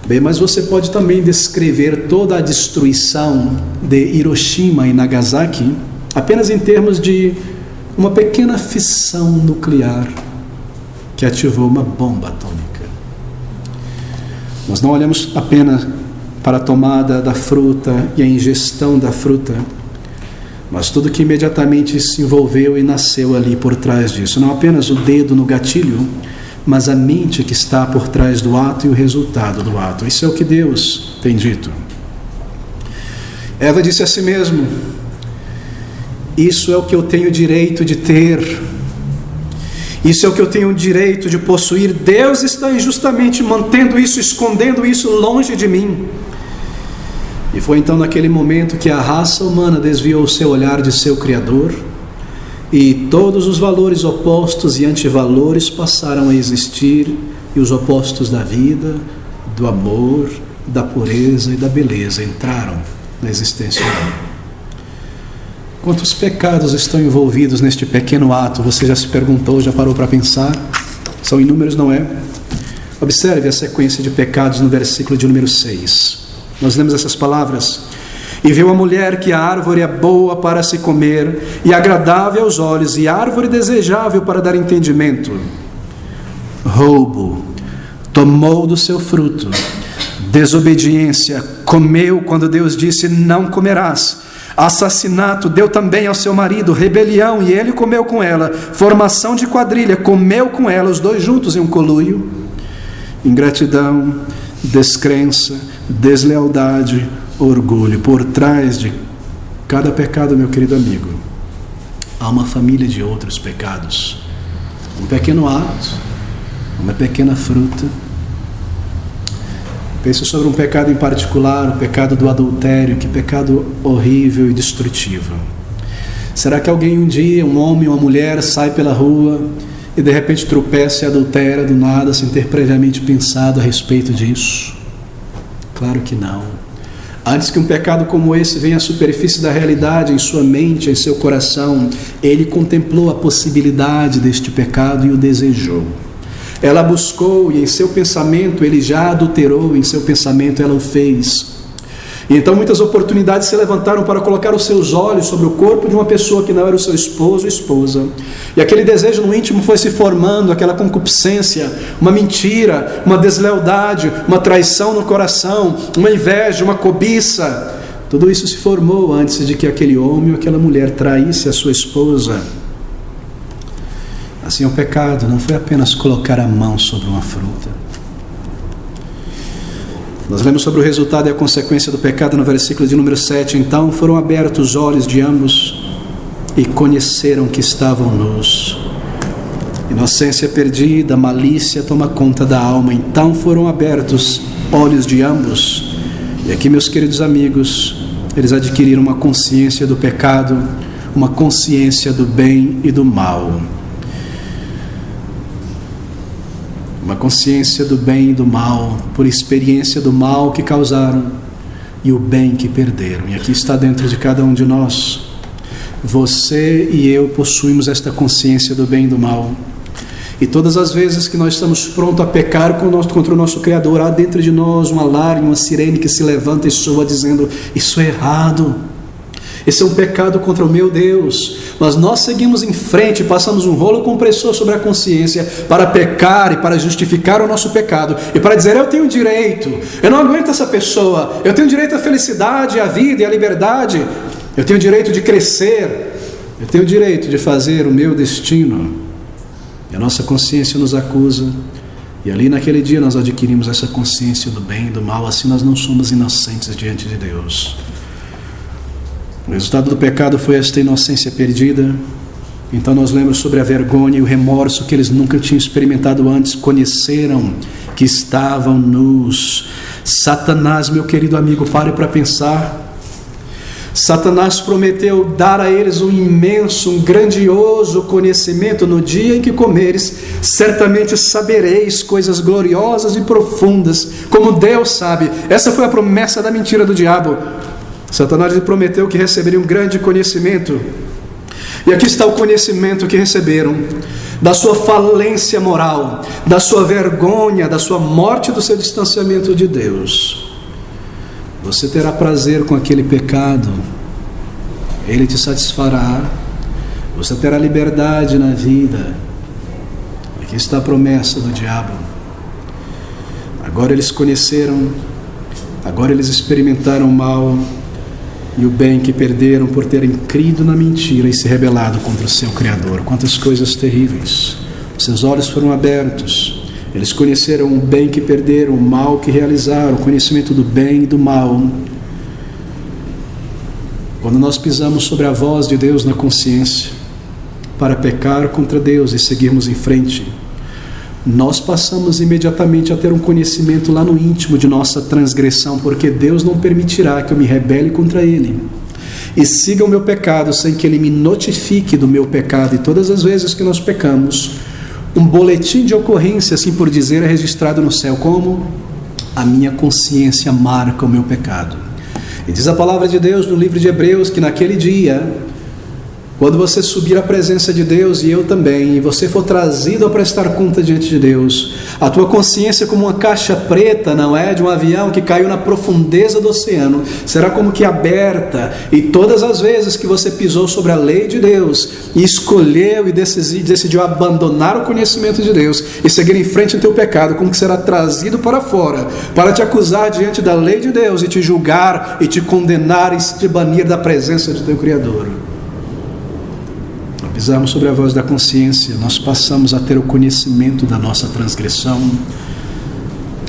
Bem, mas você pode também descrever toda a destruição de Hiroshima e Nagasaki apenas em termos de uma pequena fissão nuclear que ativou uma bomba atômica. Nós não olhamos apenas para a tomada da fruta e a ingestão da fruta, mas tudo que imediatamente se envolveu e nasceu ali por trás disso. Não apenas o dedo no gatilho, mas a mente que está por trás do ato e o resultado do ato. Isso é o que Deus tem dito. Eva disse a si mesma: isso é o que eu tenho direito de ter, isso é o que eu tenho direito de possuir. Deus está injustamente mantendo isso, escondendo isso longe de mim. E foi então naquele momento que a raça humana desviou o seu olhar de seu Criador, e todos os valores opostos e antivalores passaram a existir, e os opostos da vida, do amor, da pureza e da beleza entraram na existência humana. Quantos pecados estão envolvidos neste pequeno ato? Você já se perguntou, já parou para pensar? São inúmeros, não é? Observe a sequência de pecados no versículo de número 6. Nós lemos essas palavras: e viu a mulher que a árvore é boa para se comer, e agradável aos olhos, e árvore desejável para dar entendimento. Roubo, tomou do seu fruto. Desobediência, comeu quando Deus disse: não comerás. Assassinato, deu também ao seu marido. Rebelião, e ele comeu com ela. Formação de quadrilha, comeu com ela, os dois juntos em um coluio. Ingratidão, descrença, deslealdade, orgulho. Por trás de cada pecado, meu querido amigo, há uma família de outros pecados. Um pequeno ato, uma pequena fruta. Pense sobre um pecado em particular, o pecado do adultério. Que pecado horrível e destrutivo. Será que alguém um dia, um homem ou uma mulher, sai pela rua e de repente tropeça e adultera do nada, sem ter previamente pensado a respeito disso? Claro que não. Antes que um pecado como esse venha à superfície da realidade, em sua mente, em seu coração, ele contemplou a possibilidade deste pecado e o desejou. Ela buscou e em seu pensamento ele já adulterou, em seu pensamento ela o fez. E então muitas oportunidades se levantaram para colocar os seus olhos sobre o corpo de uma pessoa que não era o seu esposo ou esposa. E aquele desejo no íntimo foi se formando, aquela concupiscência, uma mentira, uma deslealdade, uma traição no coração, uma inveja, uma cobiça. Tudo isso se formou antes de que aquele homem ou aquela mulher traísse a sua esposa. Assim, o pecado não foi apenas colocar a mão sobre uma fruta. Nós lemos sobre o resultado e a consequência do pecado no versículo de número 7. Então foram abertos os olhos de ambos e conheceram que estavam nus. Inocência perdida, malícia toma conta da alma. Então foram abertos olhos de ambos. E aqui, meus queridos amigos, eles adquiriram uma consciência do pecado, uma consciência do bem e do mal. Uma consciência do bem e do mal, por experiência do mal que causaram e o bem que perderam. E aqui está dentro de cada um de nós. Você e eu possuímos esta consciência do bem e do mal. E todas as vezes que nós estamos prontos a pecar contra o nosso Criador, há dentro de nós um alarme, uma sirene que se levanta e soa dizendo: isso é errado. Esse é um pecado contra o meu Deus. Mas nós seguimos em frente, passamos um rolo compressor sobre a consciência para pecar e para justificar o nosso pecado e para dizer: eu tenho direito, eu não aguento essa pessoa, eu tenho direito à felicidade, à vida e à liberdade, eu tenho direito de crescer, eu tenho direito de fazer o meu destino. E a nossa consciência nos acusa, e ali naquele dia nós adquirimos essa consciência do bem e do mal. Assim nós não somos inocentes diante de Deus. O resultado do pecado foi esta inocência perdida. Então nós lembramos sobre a vergonha e o remorso que eles nunca tinham experimentado antes. Conheceram que estavam nus. Satanás, meu querido amigo, pare para pensar. Satanás prometeu dar a eles um imenso, um grandioso conhecimento. No dia em que comeres, certamente sabereis coisas gloriosas e profundas, como Deus sabe. Essa foi a promessa da mentira do diabo. Satanás lhe prometeu que receberiam um grande conhecimento. E aqui está o conhecimento que receberam: da sua falência moral, da sua vergonha, da sua morte, do seu distanciamento de Deus. Você terá prazer com aquele pecado, ele te satisfará, você terá liberdade na vida. Aqui está a promessa do diabo. Agora eles conheceram, agora eles experimentaram o mal e o bem que perderam por terem crido na mentira e se rebelado contra o seu Criador. Quantas coisas terríveis! Seus olhos foram abertos, eles conheceram o bem que perderam, o mal que realizaram, o conhecimento do bem e do mal. Quando nós pisamos sobre a voz de Deus na consciência para pecar contra Deus e seguirmos em frente, nós passamos imediatamente a ter um conhecimento lá no íntimo de nossa transgressão, porque Deus não permitirá que eu me rebele contra Ele e siga o meu pecado sem que Ele me notifique do meu pecado. E todas as vezes que nós pecamos, um boletim de ocorrência, assim por dizer, é registrado no céu. Como? A minha consciência marca o meu pecado. E diz a palavra de Deus no livro de Hebreus que naquele dia, quando você subir à presença de Deus, e eu também, e você for trazido a prestar conta diante de Deus, a tua consciência, como uma caixa preta, não é? De um avião que caiu na profundeza do oceano, será como que aberta, e todas as vezes que você pisou sobre a lei de Deus, e escolheu e decidiu abandonar o conhecimento de Deus, e seguir em frente ao teu pecado, como que será trazido para fora, para te acusar diante da lei de Deus, e te julgar, e te condenar, e te banir da presença de teu Criador. Pisamos sobre a voz da consciência, nós passamos a ter o conhecimento da nossa transgressão,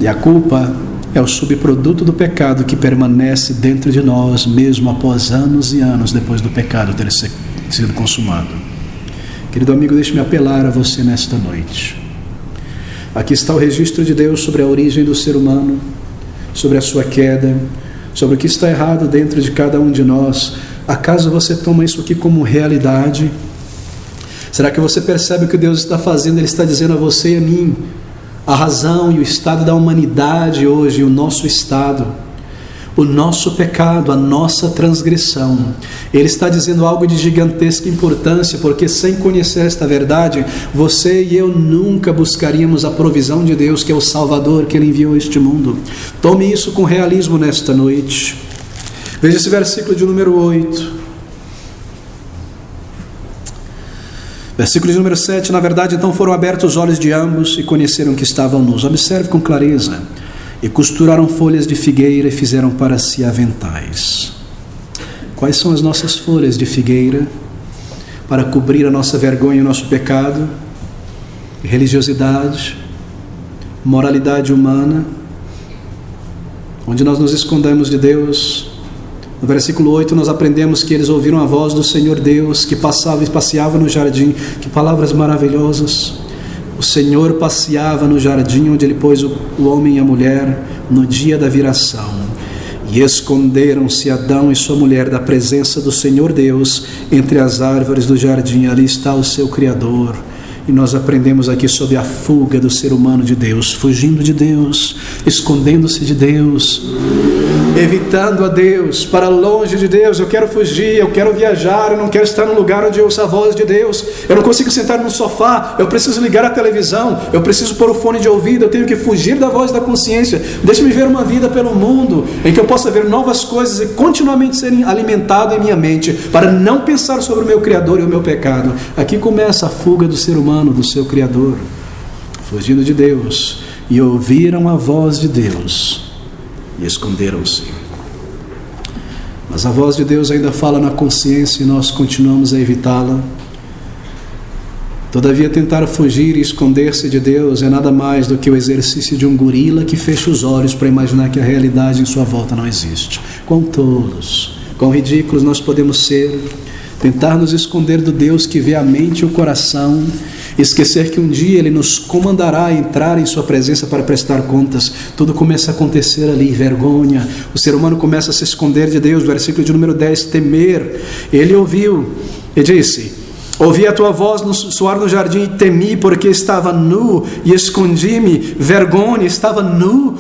e a culpa é o subproduto do pecado que permanece dentro de nós, mesmo após anos e anos depois do pecado ter sido consumado. Querido amigo, deixe-me apelar a você nesta noite. Aqui está o registro de Deus sobre a origem do ser humano, sobre a sua queda, sobre o que está errado dentro de cada um de nós. Acaso você toma isso aqui como realidade? Será que você percebe o que Deus está fazendo? Ele está dizendo a você e a mim a razão e o estado da humanidade hoje, o nosso estado, o nosso pecado, a nossa transgressão. Ele está dizendo algo de gigantesca importância, porque sem conhecer esta verdade, você e eu nunca buscaríamos a provisão de Deus, que é o Salvador que Ele enviou a este mundo. Tome isso com realismo nesta noite. Veja esse versículo de número 8. Versículo de número 7. Na verdade, então foram abertos os olhos de ambos e conheceram que estavam nus. Observe com clareza. E costuraram folhas de figueira e fizeram para si aventais. Quais são as nossas folhas de figueira para cobrir a nossa vergonha e o nosso pecado? Religiosidade, moralidade humana, onde nós nos escondemos de Deus. No versículo 8 nós aprendemos que eles ouviram a voz do Senhor Deus, que passava e passeava no jardim. Que palavras maravilhosas! O Senhor passeava no jardim onde Ele pôs o homem e a mulher no dia da viração. E esconderam-se Adão e sua mulher da presença do Senhor Deus entre as árvores do jardim. Ali está o seu Criador. E nós aprendemos aqui sobre a fuga do ser humano de Deus, fugindo de Deus, escondendo-se de Deus, evitando a Deus, para longe de Deus. Eu quero fugir, eu quero viajar, eu não quero estar no lugar onde eu ouço a voz de Deus. Eu não consigo sentar no sofá, eu preciso ligar a televisão, eu preciso pôr o fone de ouvido, eu tenho que fugir da voz da consciência. Deixe-me ver uma vida pelo mundo, em que eu possa ver novas coisas e continuamente ser alimentado em minha mente, para não pensar sobre o meu Criador e o meu pecado. Aqui começa a fuga do ser humano do seu Criador, fugindo de Deus, e ouviram a voz de Deus e esconderam-se. Mas a voz de Deus ainda fala na consciência e nós continuamos a evitá-la. Todavia, tentar fugir e esconder-se de Deus é nada mais do que o exercício de um gorila que fecha os olhos para imaginar que a realidade em sua volta não existe. Quão tolos, quão ridículos nós podemos ser, tentar nos esconder do Deus que vê a mente e o coração, esquecer que um dia Ele nos comandará a entrar em sua presença para prestar contas. Tudo começa a acontecer ali, vergonha. O ser humano começa a se esconder de Deus. Versículo de número 10, temer. Ele ouviu e disse: ouvi a tua voz soar no jardim e temi, porque estava nu e escondi-me. Vergonha, estava nu.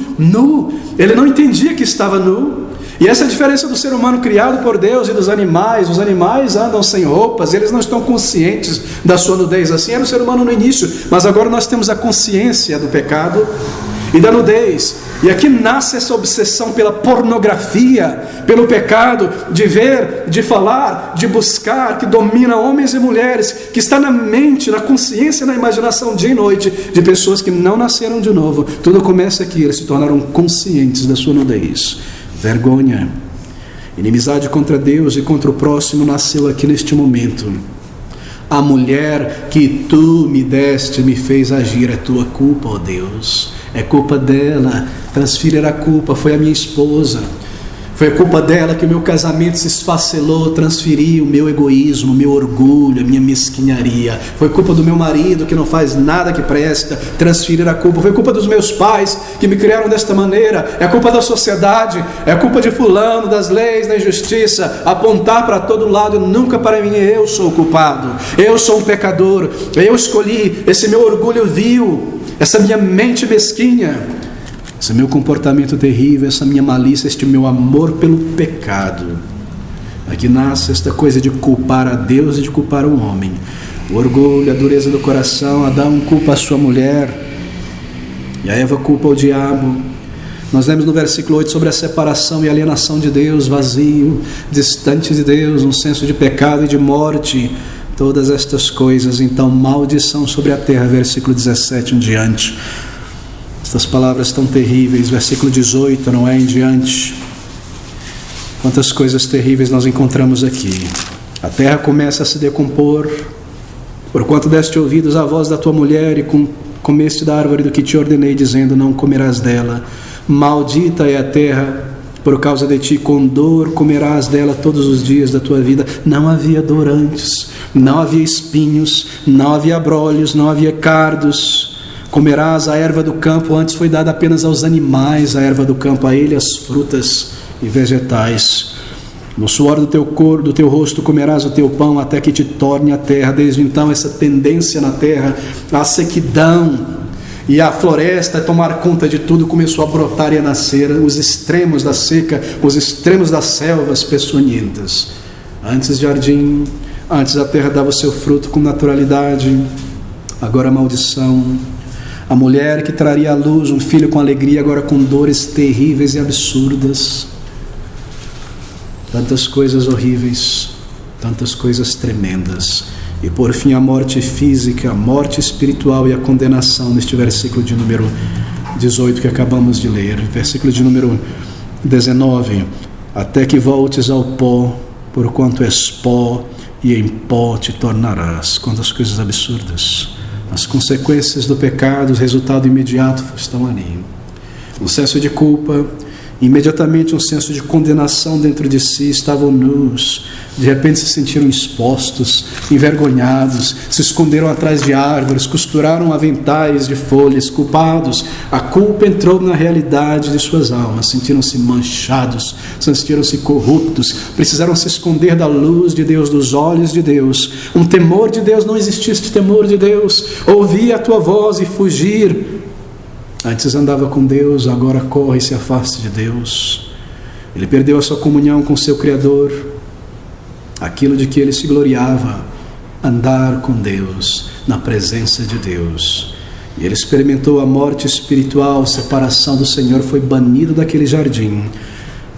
Ele não entendia que estava nu. E essa é a diferença do ser humano criado por Deus e dos animais. Os animais andam sem roupas, eles não estão conscientes da sua nudez. Assim era o ser humano no início, mas agora nós temos a consciência do pecado e da nudez. E aqui nasce essa obsessão pela pornografia, pelo pecado, de ver, de falar, de buscar, que domina homens e mulheres, que está na mente, na consciência, na imaginação dia e noite, de pessoas que não nasceram de novo. Tudo começa aqui, eles se tornaram conscientes da sua nudez. Vergonha, inimizade contra Deus e contra o próximo nasceu aqui neste momento. A mulher que tu me deste me fez agir, é tua culpa, ó Deus, é culpa dela. Transfira a culpa, foi a minha esposa, foi a culpa dela que o meu casamento se esfacelou. Transferi o meu egoísmo, o meu orgulho, a minha mesquinharia. Foi culpa do meu marido que não faz nada que presta. Transferir a culpa. Foi culpa dos meus pais que me criaram desta maneira. É culpa da sociedade, é culpa de fulano, das leis, da injustiça. Apontar para todo lado, nunca para mim. Eu sou o culpado, eu sou um pecador, eu escolhi esse meu orgulho vil, essa minha mente mesquinha, esse meu comportamento terrível, essa minha malícia, este meu amor pelo pecado. Aqui nasce esta coisa de culpar a Deus e de culpar o homem. O orgulho, a dureza do coração. Adão culpa a sua mulher e a Eva culpa o diabo. Nós lemos no versículo 8 sobre a separação e alienação de Deus, vazio, distante de Deus, um senso de pecado e de morte. Todas estas coisas, então, maldição sobre a terra, versículo 17 em diante. Estas palavras tão terríveis, versículo 18, não é em diante. Quantas coisas terríveis nós encontramos aqui. A terra começa a se decompor, porquanto deste ouvidos à voz da tua mulher e comeste da árvore do que te ordenei, dizendo, não comerás dela. Maldita é a terra por causa de ti, com dor comerás dela todos os dias da tua vida. Não havia dor antes, não havia espinhos, não havia abrolhos, não havia cardos. Comerás a erva do campo, antes foi dada apenas aos animais a erva do campo, a ele as frutas e vegetais. No suor do teu corpo, do teu rosto comerás o teu pão até que te torne a terra. Desde então essa tendência na terra, a sequidão e a floresta tomar conta de tudo, começou a brotar e a nascer os extremos da seca, os extremos das selvas peçonhentas. Antes jardim, antes a terra dava o seu fruto com naturalidade, agora a maldição. A mulher que traria à luz um filho com alegria, agora com dores terríveis e absurdas. Tantas coisas horríveis, tantas coisas tremendas. E por fim a morte física, a morte espiritual e a condenação neste versículo de número 18 que acabamos de ler. Versículo de número 19. Até que voltes ao pó, porquanto és pó, e em pó te tornarás. Quantas coisas absurdas. As consequências do pecado, o resultado imediato estão ali. Um senso de culpa, imediatamente um senso de condenação dentro de si, estavam nus, de repente se sentiram expostos, envergonhados, se esconderam atrás de árvores, costuraram aventais de folhas, culpados. A culpa entrou na realidade de suas almas, sentiram-se manchados, sentiram-se corruptos, precisaram se esconder da luz de Deus, dos olhos de Deus. Um temor de Deus, não existisse temor de Deus, ouvir a tua voz e fugir. Antes andava com Deus, agora corre e se afasta de Deus. Ele perdeu a sua comunhão com seu Criador, aquilo de que ele se gloriava, andar com Deus, na presença de Deus. E ele experimentou a morte espiritual, separação do Senhor, foi banido daquele jardim,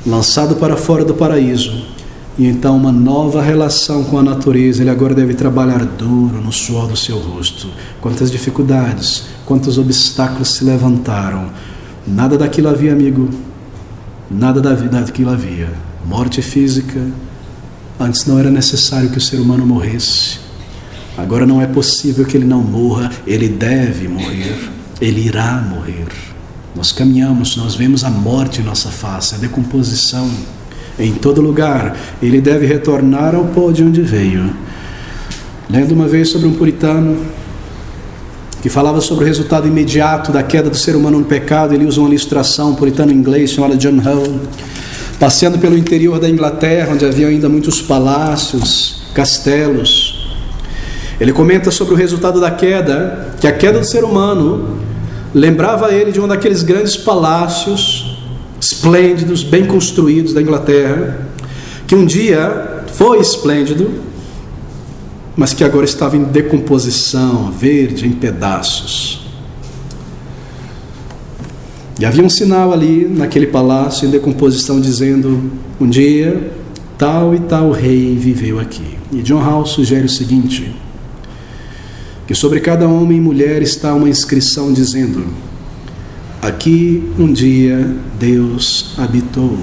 lançado para fora do paraíso. E então uma nova relação com a natureza. Ele agora deve trabalhar duro no suor do seu rosto. Quantas dificuldades, quantos obstáculos se levantaram. Nada daquilo havia, amigo. Nada daquilo havia. Morte física. Antes não era necessário que o ser humano morresse. Agora não é possível que ele não morra. Ele deve morrer. Ele irá morrer. Nós caminhamos, nós vemos a morte em nossa face, a decomposição. Em todo lugar, ele deve retornar ao pó de onde veio. Lendo uma vez sobre um puritano que falava sobre o resultado imediato da queda do ser humano no pecado, ele usa uma ilustração, um puritano inglês chamado John Hull, passeando pelo interior da Inglaterra, onde havia ainda muitos palácios, castelos. Ele comenta sobre o resultado da queda, que a queda do ser humano lembrava ele de um daqueles grandes palácios esplêndidos, bem construídos da Inglaterra, que um dia foi esplêndido, mas que agora estava em decomposição, verde, em pedaços. E havia um sinal ali naquele palácio em decomposição dizendo: um dia tal e tal rei viveu aqui. E John Hull sugere o seguinte: que sobre cada homem e mulher está uma inscrição dizendo: aqui um dia Deus habitou.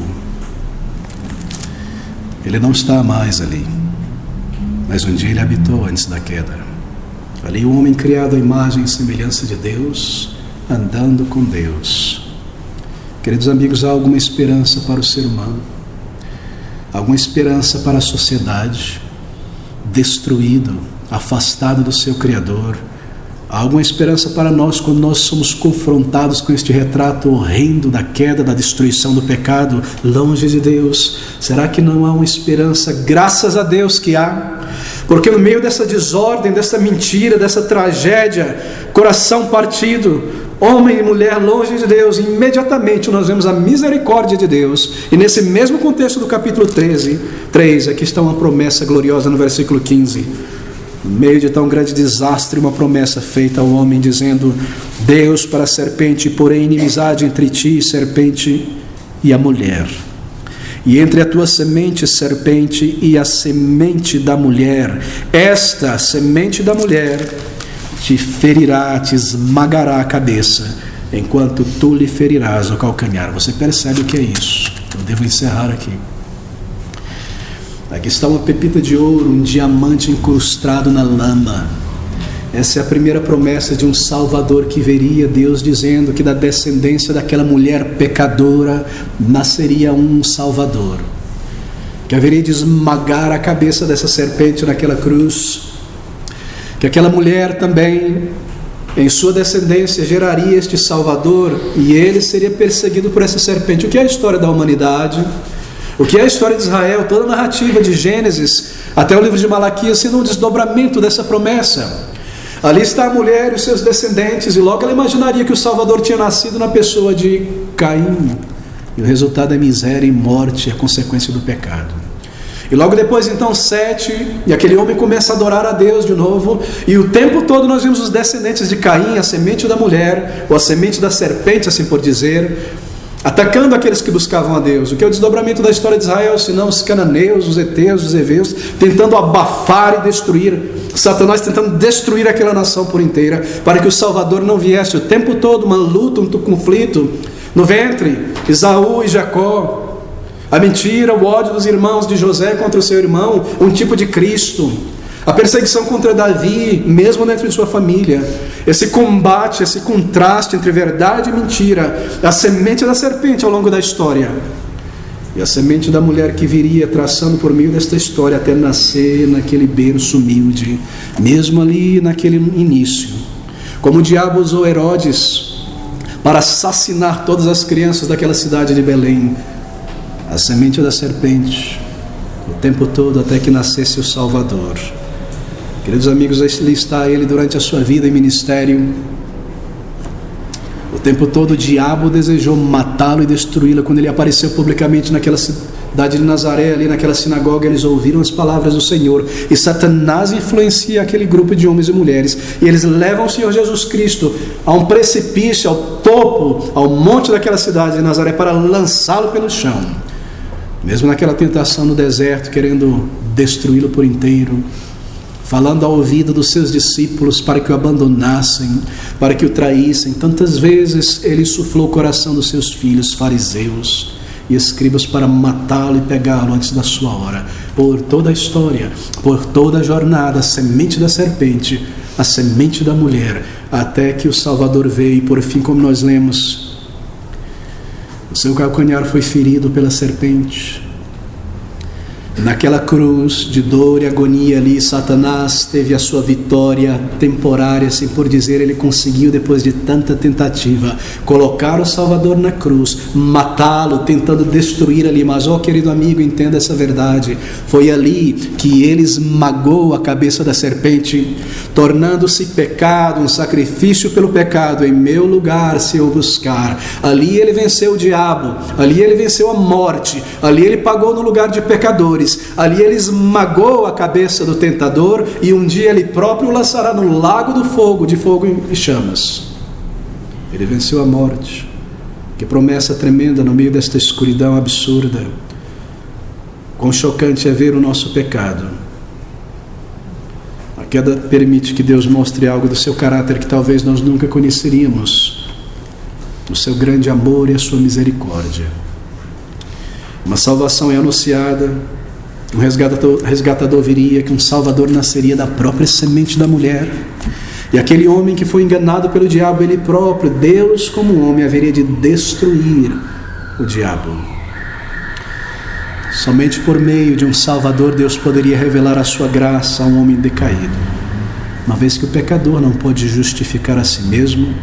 Ele não está mais ali, mas um dia ele habitou antes da queda. Ali o homem criado à imagem e semelhança de Deus, andando com Deus. Queridos amigos, há alguma esperança para o ser humano, alguma esperança para a sociedade, destruído, afastado do seu Criador. Há alguma esperança para nós quando nós somos confrontados com este retrato horrendo da queda, da destruição do pecado, longe de Deus? Será que não há uma esperança? Graças a Deus que há, porque no meio dessa desordem, dessa mentira, dessa tragédia, coração partido, homem e mulher longe de Deus, imediatamente nós vemos a misericórdia de Deus. E nesse mesmo contexto do capítulo 3, aqui está uma promessa gloriosa no versículo 15. No meio de tão grande desastre, uma promessa feita ao homem, dizendo: Deus para a serpente, porém inimizade entre ti, serpente, e a mulher, e entre a tua semente, serpente, e a semente da mulher. Esta semente da mulher te ferirá, te esmagará a cabeça, enquanto tu lhe ferirás o calcanhar. Você percebe o que é isso? Eu devo encerrar aqui. Aqui está uma pepita de ouro, um diamante incrustado na lama. Essa é a primeira promessa de um Salvador que veria, Deus dizendo que da descendência daquela mulher pecadora nasceria um Salvador, que haveria de esmagar a cabeça dessa serpente naquela cruz, que aquela mulher também, em sua descendência, geraria este Salvador, e ele seria perseguido por essa serpente. O que é a história da humanidade? O que é a história de Israel, toda a narrativa de Gênesis até o livro de Malaquias, sendo um desdobramento dessa promessa. Ali está a mulher e os seus descendentes, e logo ela imaginaria que o Salvador tinha nascido na pessoa de Caim. E o resultado é miséria e morte, a consequência do pecado. E logo depois então Sete, e aquele homem começa a adorar a Deus de novo, e o tempo todo nós vimos os descendentes de Caim, a semente da mulher, ou a semente da serpente, assim por dizer, atacando aqueles que buscavam a Deus. O que é o desdobramento da história de Israel, senão os cananeus, os heteus, os heveus, tentando abafar e destruir, Satanás tentando destruir aquela nação por inteira, para que o Salvador não viesse. O tempo todo uma luta, um conflito no ventre, Esaú e Jacó, a mentira, o ódio dos irmãos de José contra o seu irmão, um tipo de Cristo, a perseguição contra Davi, mesmo dentro de sua família, esse combate, esse contraste entre verdade e mentira, a semente da serpente ao longo da história, e a semente da mulher que viria traçando por meio desta história até nascer naquele berço humilde, mesmo ali naquele início. Como o diabo usou Herodes para assassinar todas as crianças daquela cidade de Belém, a semente da serpente, o tempo todo até que nascesse o Salvador. Queridos amigos, ali está ele durante a sua vida e ministério. O tempo todo o diabo desejou matá-lo e destruí-lo. Quando ele apareceu publicamente naquela cidade de Nazaré, ali naquela sinagoga, eles ouviram as palavras do Senhor, e Satanás influencia aquele grupo de homens e mulheres, e eles levam o Senhor Jesus Cristo a um precipício, ao topo, ao monte daquela cidade de Nazaré, para lançá-lo pelo chão. Mesmo naquela tentação no deserto, querendo destruí-lo por inteiro, falando ao ouvido dos seus discípulos para que o abandonassem, para que o traíssem. Tantas vezes ele insuflou o coração dos seus filhos, fariseus e escribas, para matá-lo e pegá-lo antes da sua hora. Por toda a história, por toda a jornada, a semente da serpente, a semente da mulher, até que o Salvador veio. E por fim, como nós lemos, o seu calcanhar foi ferido pela serpente. Naquela cruz de dor e agonia ali, Satanás teve a sua vitória temporária, assim por dizer. Ele conseguiu, depois de tanta tentativa, colocar o Salvador na cruz, matá-lo, tentando destruir ali. Mas, querido amigo, entenda essa verdade: foi ali que ele esmagou a cabeça da serpente, tornando-se pecado, um sacrifício pelo pecado, em meu lugar, se eu buscar. Ali ele venceu o diabo, ali ele venceu a morte, ali ele pagou no lugar de pecadores. Ali ele esmagou a cabeça do tentador, e um dia ele próprio o lançará no lago do fogo, de fogo e chamas. Ele venceu a morte. Que promessa tremenda no meio desta escuridão absurda. Quão chocante é ver o nosso pecado. A queda permite que Deus mostre algo do seu caráter que talvez nós nunca conheceríamos, o seu grande amor e a sua misericórdia. Uma salvação é anunciada, um resgatador viria, que um Salvador nasceria da própria semente da mulher. E aquele homem que foi enganado pelo diabo, ele próprio, Deus como homem, haveria de destruir o diabo. Somente por meio de um Salvador, Deus poderia revelar a sua graça a um homem decaído. Uma vez que o pecador não pode justificar a si mesmo,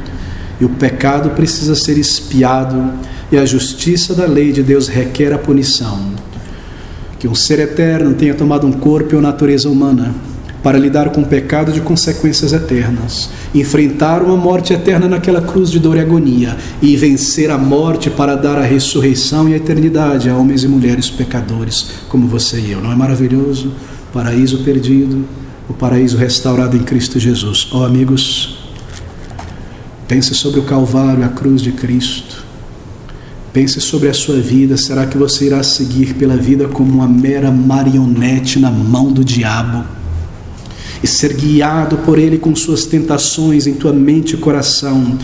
e o pecado precisa ser expiado, e a justiça da lei de Deus requer a punição. Que um ser eterno tenha tomado um corpo ou natureza humana para lidar com o pecado de consequências eternas, enfrentar uma morte eterna naquela cruz de dor e agonia, e vencer a morte para dar a ressurreição e a eternidade a homens e mulheres pecadores como você e eu. Não é maravilhoso? Paraíso perdido, o paraíso restaurado em Cristo Jesus. Amigos, pense sobre o Calvário, a cruz de Cristo. Pense sobre a sua vida. Será que você irá seguir pela vida como uma mera marionete na mão do diabo e ser guiado por ele com suas tentações em tua mente e coração?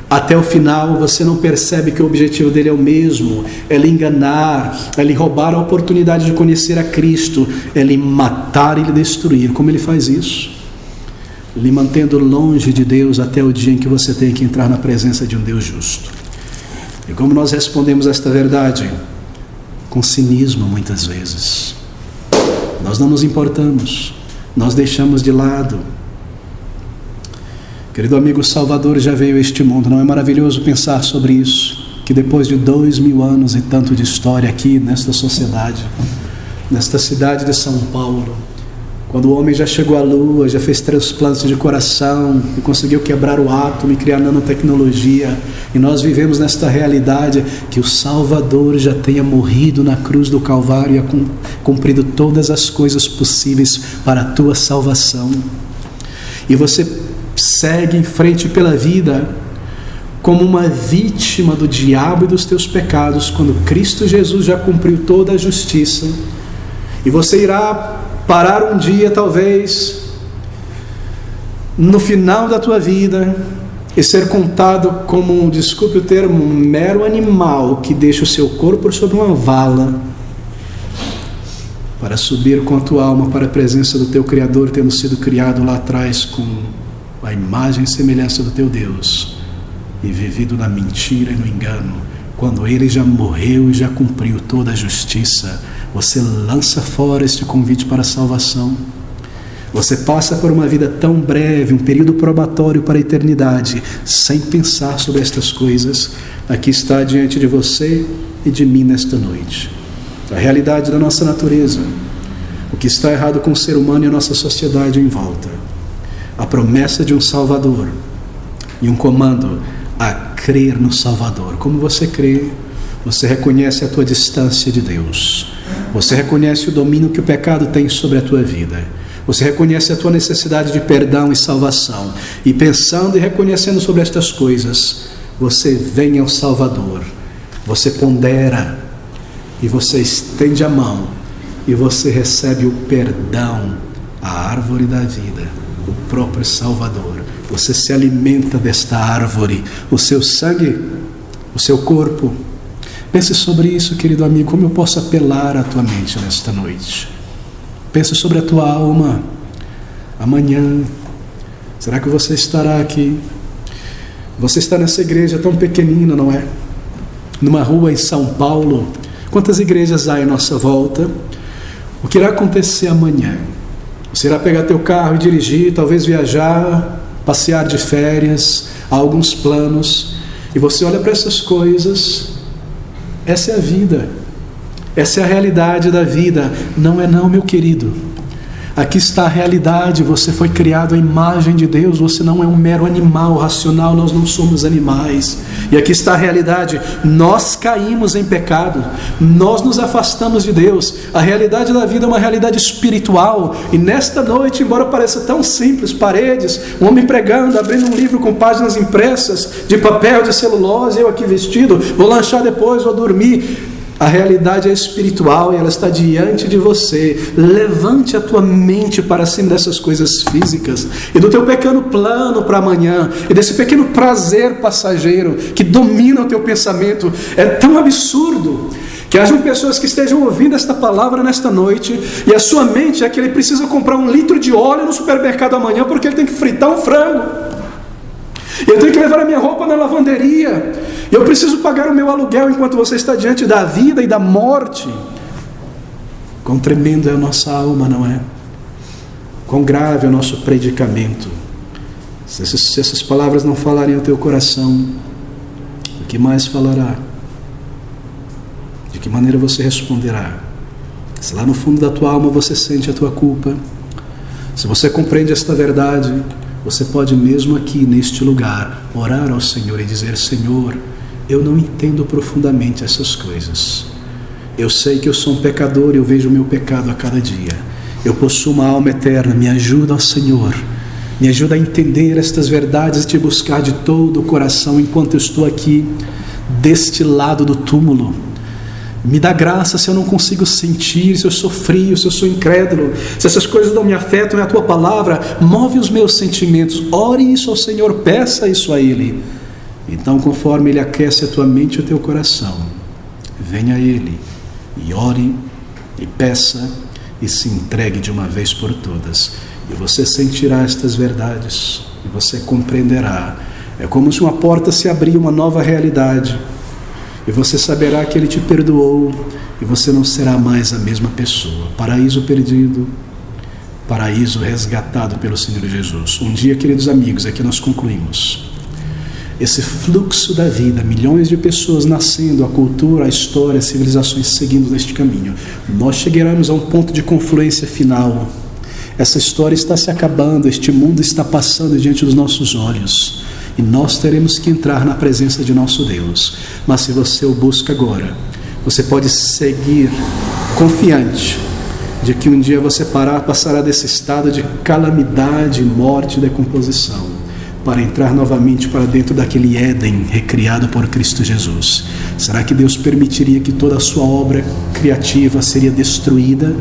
Até o final você não percebe que o objetivo dele é o mesmo: é lhe enganar, é lhe roubar a oportunidade de conhecer a Cristo, é lhe matar e lhe destruir. Como ele faz isso? Lhe mantendo longe de Deus até o dia em que você tem que entrar na presença de um Deus justo. E como nós respondemos a esta verdade? Com cinismo, muitas vezes. Nós não nos importamos, nós deixamos de lado. Querido amigo, o Salvador já veio a este mundo. Não é maravilhoso pensar sobre isso? que depois de 2000 anos e tanto de história aqui nesta sociedade, nesta cidade de São Paulo, quando o homem já chegou à lua, já fez transplantes de coração e conseguiu quebrar o átomo e criar nanotecnologia, e nós vivemos nesta realidade que o Salvador já tenha morrido na cruz do Calvário e cumprido todas as coisas possíveis para a tua salvação, e você segue em frente pela vida como uma vítima do diabo e dos teus pecados, quando Cristo Jesus já cumpriu toda a justiça, e você irá parar um dia, talvez, no final da tua vida, e ser contado como, desculpe o termo, um mero animal que deixa o seu corpo sobre uma vala, para subir com a tua alma para a presença do teu Criador, tendo sido criado lá atrás com a imagem e semelhança do teu Deus, e vivido na mentira e no engano, quando Ele já morreu e já cumpriu toda a justiça. Você lança fora este convite para a salvação. Você passa por uma vida tão breve, um período probatório para a eternidade, sem pensar sobre estas coisas. Aqui está diante de você e de mim nesta noite a realidade da nossa natureza, o que está errado com o ser humano e a nossa sociedade em volta, a promessa de um Salvador e um comando a crer no Salvador. Como você crê, você reconhece a tua distância de Deus, você reconhece o domínio que o pecado tem sobre a tua vida, você reconhece a tua necessidade de perdão e salvação, e pensando e reconhecendo sobre estas coisas, você vem ao Salvador, você pondera, e você estende a mão, e você recebe o perdão, a árvore da vida, o próprio Salvador. Você se alimenta desta árvore, o seu sangue, o seu corpo. Pense sobre isso, querido amigo, como eu posso apelar à tua mente nesta noite. Pense sobre a tua alma. Amanhã, será que você estará aqui? Você está nessa igreja tão pequenina, não é? Numa rua em São Paulo. Quantas igrejas há em nossa volta? O que irá acontecer amanhã? Você irá pegar teu carro e dirigir, talvez viajar, passear de férias, há alguns planos, e você olha para essas coisas. Essa é a vida, essa é a realidade da vida. Não é não, meu querido. Aqui está a realidade. Você foi criado à imagem de Deus. Você não é um mero animal racional. Nós não somos animais. E aqui está a realidade. Nós caímos em pecado. Nós nos afastamos de Deus. A realidade da vida é uma realidade espiritual. E nesta noite, embora pareça tão simples, paredes, um homem pregando, abrindo um livro com páginas impressas, de papel, de celulose, eu aqui vestido, vou lanchar depois, vou dormir. A realidade é espiritual e ela está diante de você. Levante a tua mente para cima dessas coisas físicas e do teu pequeno plano para amanhã, e desse pequeno prazer passageiro que domina o teu pensamento. É tão absurdo que hajam pessoas que estejam ouvindo esta palavra nesta noite e a sua mente é que ele precisa comprar 1 litro de óleo no supermercado amanhã porque ele tem que fritar um frango. Eu tenho que levar a minha roupa na lavanderia. Eu preciso pagar o meu aluguel enquanto você está diante da vida e da morte. Quão tremenda é a nossa alma, não é? Quão grave é o nosso predicamento. Se essas palavras não falarem ao teu coração, o que mais falará? De que maneira você responderá? Se lá no fundo da tua alma você sente a tua culpa, se você compreende esta verdade, você pode mesmo aqui neste lugar orar ao Senhor e dizer: Senhor, eu não entendo profundamente essas coisas. Eu sei que eu sou um pecador e eu vejo o meu pecado a cada dia. Eu possuo uma alma eterna. Me ajuda, ó Senhor. Me ajuda a entender estas verdades e te buscar de todo o coração enquanto eu estou aqui deste lado do túmulo. Me dá graça se eu não consigo sentir, se eu sou frio, se eu sou incrédulo, se essas coisas não me afetam, é a tua palavra, move os meus sentimentos. Ore isso ao Senhor, peça isso a Ele. Então, conforme Ele aquece a tua mente e o teu coração, venha a Ele e ore e peça e se entregue de uma vez por todas. E você sentirá estas verdades e você compreenderá. É como se uma porta se abrir, uma nova realidade. E você saberá que Ele te perdoou e você não será mais a mesma pessoa. Paraíso perdido, paraíso resgatado pelo Senhor Jesus. Um dia, queridos amigos, aqui nós concluímos. esse fluxo da vida, milhões de pessoas nascendo, a cultura, a história, as civilizações seguindo neste caminho, nós chegaremos a um ponto de confluência final. Essa história está se acabando, este mundo está passando diante dos nossos olhos, e nós teremos que entrar na presença de nosso Deus. Mas se você o busca agora, você pode seguir confiante de que um dia você passará desse estado de calamidade, morte e decomposição, para entrar novamente para dentro daquele Éden recriado por Cristo Jesus. Será que Deus permitiria que toda a sua obra criativa seria destruída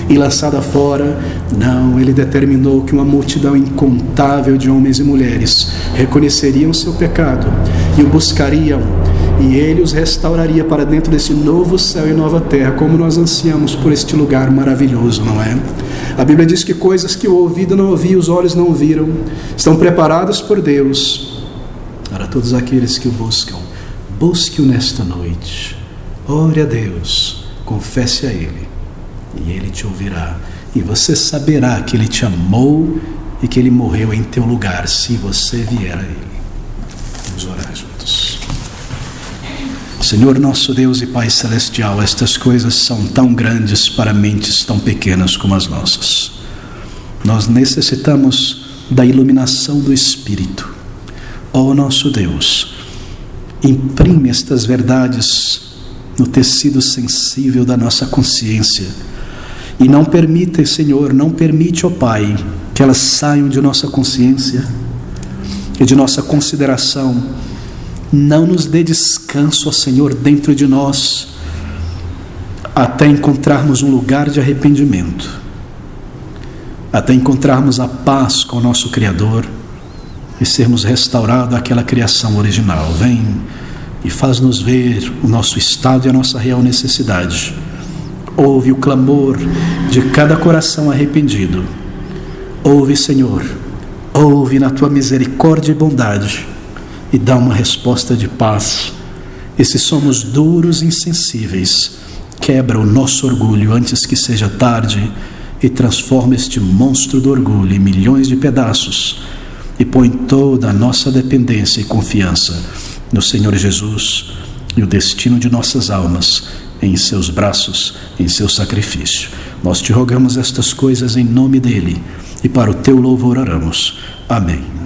e lançada fora? Não, Ele determinou que uma multidão incontável de homens e mulheres reconheceriam seu pecado e o buscariam, e Ele os restauraria para dentro desse novo céu e nova terra, como nós ansiamos por este lugar maravilhoso, não é? A Bíblia diz que coisas que o ouvido não ouviu, os olhos não viram, estão preparadas por Deus para todos aqueles que o buscam. Busque-o nesta noite, ore a Deus, confesse a Ele, e Ele te ouvirá, e você saberá que Ele te amou e que Ele morreu em teu lugar, se você vier a Ele. Vamos orar juntos. Senhor nosso Deus e Pai Celestial, estas coisas são tão grandes para mentes tão pequenas como as nossas. Nós necessitamos da iluminação do Espírito. Ó nosso Deus, imprime estas verdades no tecido sensível da nossa consciência e não permite, Senhor, não permite, ó Pai, que elas saiam de nossa consciência e de nossa consideração. Não nos dê descanso, ó Senhor, dentro de nós, até encontrarmos um lugar de arrependimento, até encontrarmos a paz com o nosso Criador e sermos restaurados àquela criação original. Vem e faz-nos ver o nosso estado e a nossa real necessidade. Ouve o clamor de cada coração arrependido. Ouve, Senhor, ouve na Tua misericórdia e bondade, e dá uma resposta de paz. E se somos duros e insensíveis, quebra o nosso orgulho antes que seja tarde e transforma este monstro do orgulho em milhões de pedaços e põe toda a nossa dependência e confiança no Senhor Jesus e o destino de nossas almas em seus braços, em seu sacrifício. Nós te rogamos estas coisas em nome dele e para o teu louvor oramos. Amém.